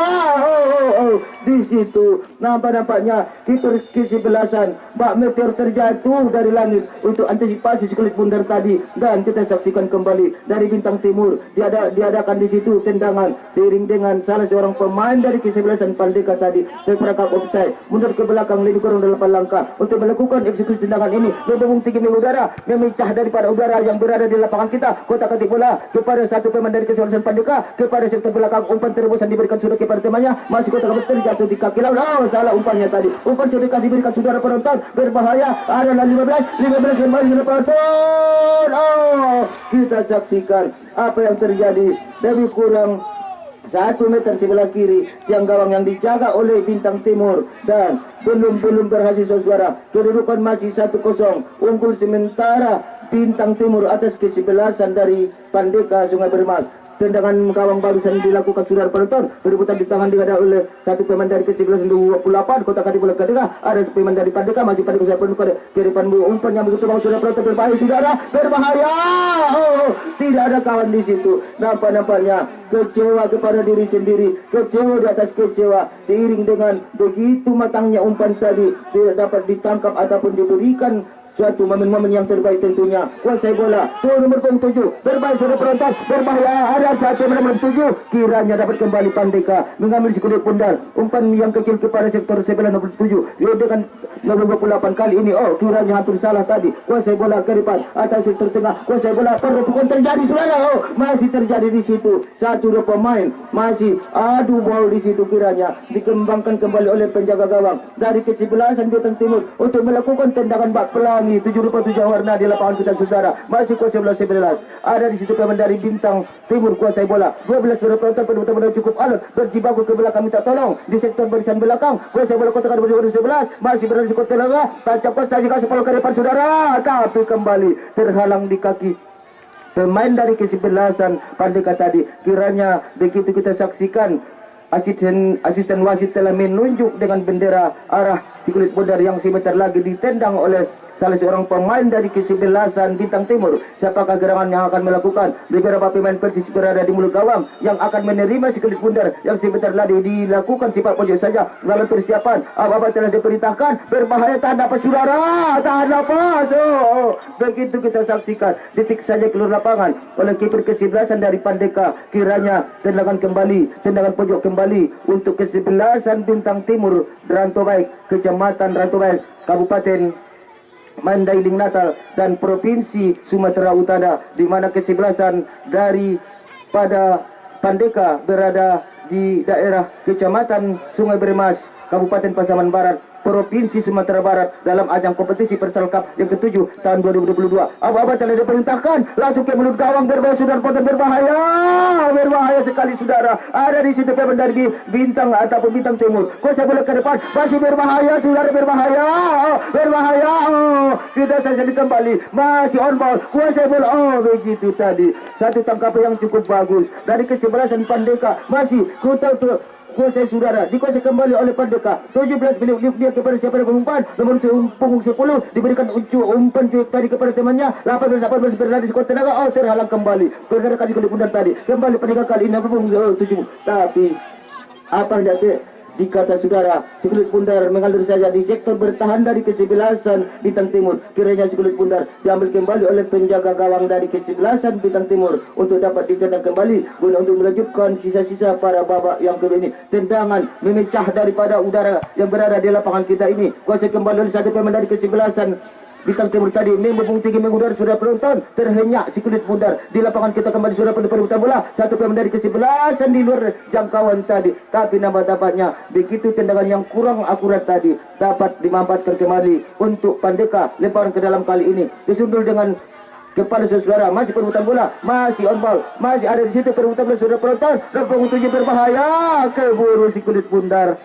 Di situ nampaknya kiper kesebelasan Mbak Meteor terjatuh dari langit untuk antisipasi si kulit bundar tadi, dan kita saksikan kembali dari Bintang Timur diadakan di situ tendangan seiring dengan salah seorang pemain dari kesebelasan Pandeka tadi terperangkap offside, mundur ke belakang lebih kurang 8 langkah untuk melakukan eksekusi tendangan ini. Membebung tinggi mengudara, memecah daripada udara yang berada di lapangan kita. Kotak ketik bola kepada satu pemain dari kesebelasan Pandeka kepada sektor belakang. Umpan terobosan diberikan sudah kepada temannya, masih kotak terjatuh di kaki lawan. Salah umpannya tadi. Umpan sudah diberikan saudara penonton, berbahaya. Adalah 15 kembali sudah penonton. Kita saksikan apa yang terjadi. Lebih kurang 1 meter sebelah kiri yang gawang yang dijaga oleh Bintang Timur, dan belum berhasil saudara. Kedudukan masih 1-0 unggul sementara Bintang Timur atas kesebelasan dari Pandeka Sungai Bermas. Tendangan gawang barusan dilakukan saudara penonton, berebutan di tangan dihadap oleh satu pemain dari kesebelasan 28 Kota Kati bola kedua, ada pemain dari Pandeka, masih Pandeka saudara penonton, kiripan umpan yang begitu bagus saudara penonton, berbahaya saudara, berbahaya. Oh, tidak ada kawan di situ. Nampaknya kecewa kepada diri sendiri, kecewa di atas kecewa, seiring dengan begitu matangnya umpan tadi tidak dapat ditangkap ataupun diberikan suatu momen-momen yang terbaik tentunya. Kuasai bola, tuan nomor 7, berbahaya saudara penonton, berbahaya, ada satu nomor 7, kiranya dapat kembali Pandeka mengambil sekulit pundar, umpan yang kecil kepada sektor sebelah nomor 7, dengan nomor 28 kali ini, oh kiranya hampir salah tadi. Kuasai bola ke depan, atas sektor tengah, kuasai bola, perbukan terjadi saudara, oh masih terjadi di situ, satu dua pemain, masih adu bola di situ, kiranya dikembangkan kembali oleh penjaga gawang dari kesebelasan Bintang Timur untuk melakukan tendangan bak pelangi 7 warna di lapangan kita saudara. Masih kuasai bola 11. Ada di situ pemain dari Bintang Timur kuasai bola. 12 saudara penonton benar-benar cukup alert berjibaku ke belakang minta tolong di sektor barisan belakang. Kuasai bola kotakan bersama 11. Masih berada di sektor tengah. Tancapkan saja kasih bola ke depan saudara. Tapi kembali terhalang di kaki pemain dari kesebelasan Pandeka tadi. Kiranya begitu kita saksikan asisten wasit telah menunjuk dengan bendera arah si kulit pundar yang sebentar lagi ditendang oleh salah seorang pemain dari kesebelasan Bintang Timur. Siapakah gerangan yang akan melakukan? Beberapa pemain Persis berada di mulut gawang yang akan menerima si kulit pundar yang sebentar lagi dilakukan sifat pojok saja dalam persiapan. Apa-apa telah diperintahkan, berbahaya, tahan nafas saudara, tahan nafas. Oh, begitu kita saksikan detik saja keluar lapangan oleh kiper kesebelasan dari Pandeka. Kiranya tendangan pojok kembali untuk kesebelasan Bintang Timur Rantau Baik, Kecamatan Rantau Baik, Kabupaten Mandailing Natal dan Provinsi Sumatera Utara, di mana kesebelasan daripada Pandeka berada di daerah Kecamatan Sungai Bermas, Kabupaten Pasaman Barat, Provinsi Sumatera Barat dalam ajang kompetisi Persal Cup yang ke-7 tahun 2022. Apa-apa telah diperintahkan, langsung ke mulut gawang, berbahaya saudara penonton, berbahaya sekali saudara. Ada di situ pemain dari Bintang ataupun Bintang Timur. Kuasa bola ke depan, masih berbahaya saudara, berbahaya. Oh, tidak saja dikembali, masih on ball, kuasa bola. Oh, begitu tadi. Satu tangkapan yang cukup bagus dari kesebelasan Pandeka. Masih kuasai saudara, dikuasai kembali oleh Pandeka. 17 menit dia kepada siapa yang umpan nomor punggung 10, diberikan umpan cuek tadi kepada temannya. 18 berlari di skuad tenaga. Oh, terhalang kembali pergerakan sekali pundar tadi. Kembali Pandeka kali ini punggung 7, tapi apa yang dikata saudara, si kulit pundar mengalir saja di sektor bertahan dari kesebelasan Bintang Timur. Kiranya si kulit pundar diambil kembali oleh penjaga gawang dari kesebelasan Bintang Timur untuk dapat ditendang kembali guna untuk melanjutkan sisa-sisa para babak yang kedua ini. Tendangan memecah daripada udara yang berada di lapangan kita ini. Kuasai kembali oleh satu pemain dari kesebelasan Bintang Timur tadi membung tinggi mengudara sudah penonton, terhenyak si kulit pundar di lapangan kita kembali sudah perebutan bola. Satu pemain dari kesebelasan di luar jangkauan tadi, tapi nampaknya begitu tendangan yang kurang akurat tadi dapat dimampatkan kembali untuk Pandeka. Lemparan ke dalam kali ini disundul dengan kepala saudara, masih perebutan bola, masih on ball, masih ada di situ perebutan bola sudah penonton. Punggung 7 berbahaya, keburu si kulit pundar.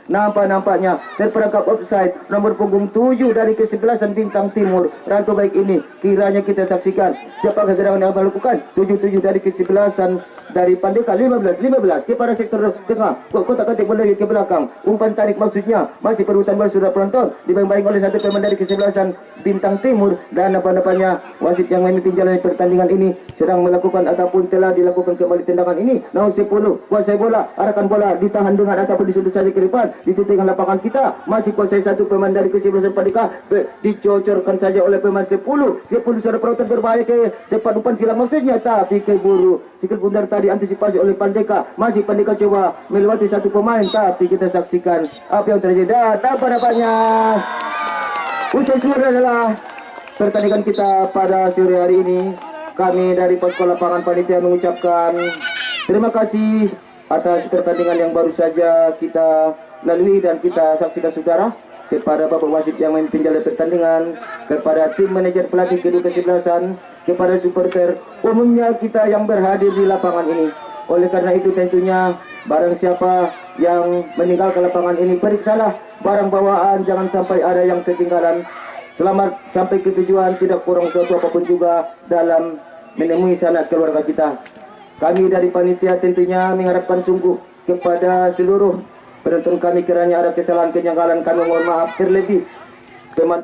Nampaknya terperangkap offside nomor punggung 7 dari kesebelasan Bintang Timur Rantau Baik ini. Kiranya kita saksikan siapakah gerangan yang melakukan. 7 dari kesebelasan dari Pandeka. 15 kepada sektor tengah, kotak ketik bola ke belakang, umpan tarik maksudnya, masih perebutan bola sudah penonton, dibayang-bayang oleh satu pemain dari kesebelasan Bintang Timur. Dan nampaknya wasit yang memimpin jalan pertandingan ini sedang melakukan ataupun telah dilakukan kembali tendangan ini. Nomor 10 kuasai bola, arahkan bola, ditahan dengan ataupun disundul saja ke depan di titik lapangan kita. Masih kuasai satu pemain dari kesebelasan Pandeka, dicocorkan saja oleh pemain 10 sudah penonton, berbahaya ke depan umpan silang maksudnya, tapi keburu sikit bundar tadi antisipasi oleh Pandeka. Masih Pandeka coba melewati satu pemain, tapi kita saksikan apa yang terjadi. Dan nampaknya usai semua adalah pertandingan kita pada sore hari ini. Kami dari Posko Lapangan Panitia mengucapkan terima kasih atas pertandingan yang baru saja kita lalui dan kita saksikan saudara, kepada Bapak Wasit yang memimpin jalan pertandingan, kepada tim manajer pelatih kedua kesebelasan, kepada supporter umumnya kita yang berhadir di lapangan ini. Oleh karena itu tentunya barang siapa yang meninggalkan lapangan ini, periksalah barang bawaan, jangan sampai ada yang ketinggalan. Selamat sampai ke tujuan, tidak kurang suatu apapun juga dalam menemui sanak keluarga kita. Kami dari panitia tentunya mengharapkan sungguh kepada seluruh penonton kami, kiranya ada kesalahan, kejanggalan, kami mohon maaf terlebih.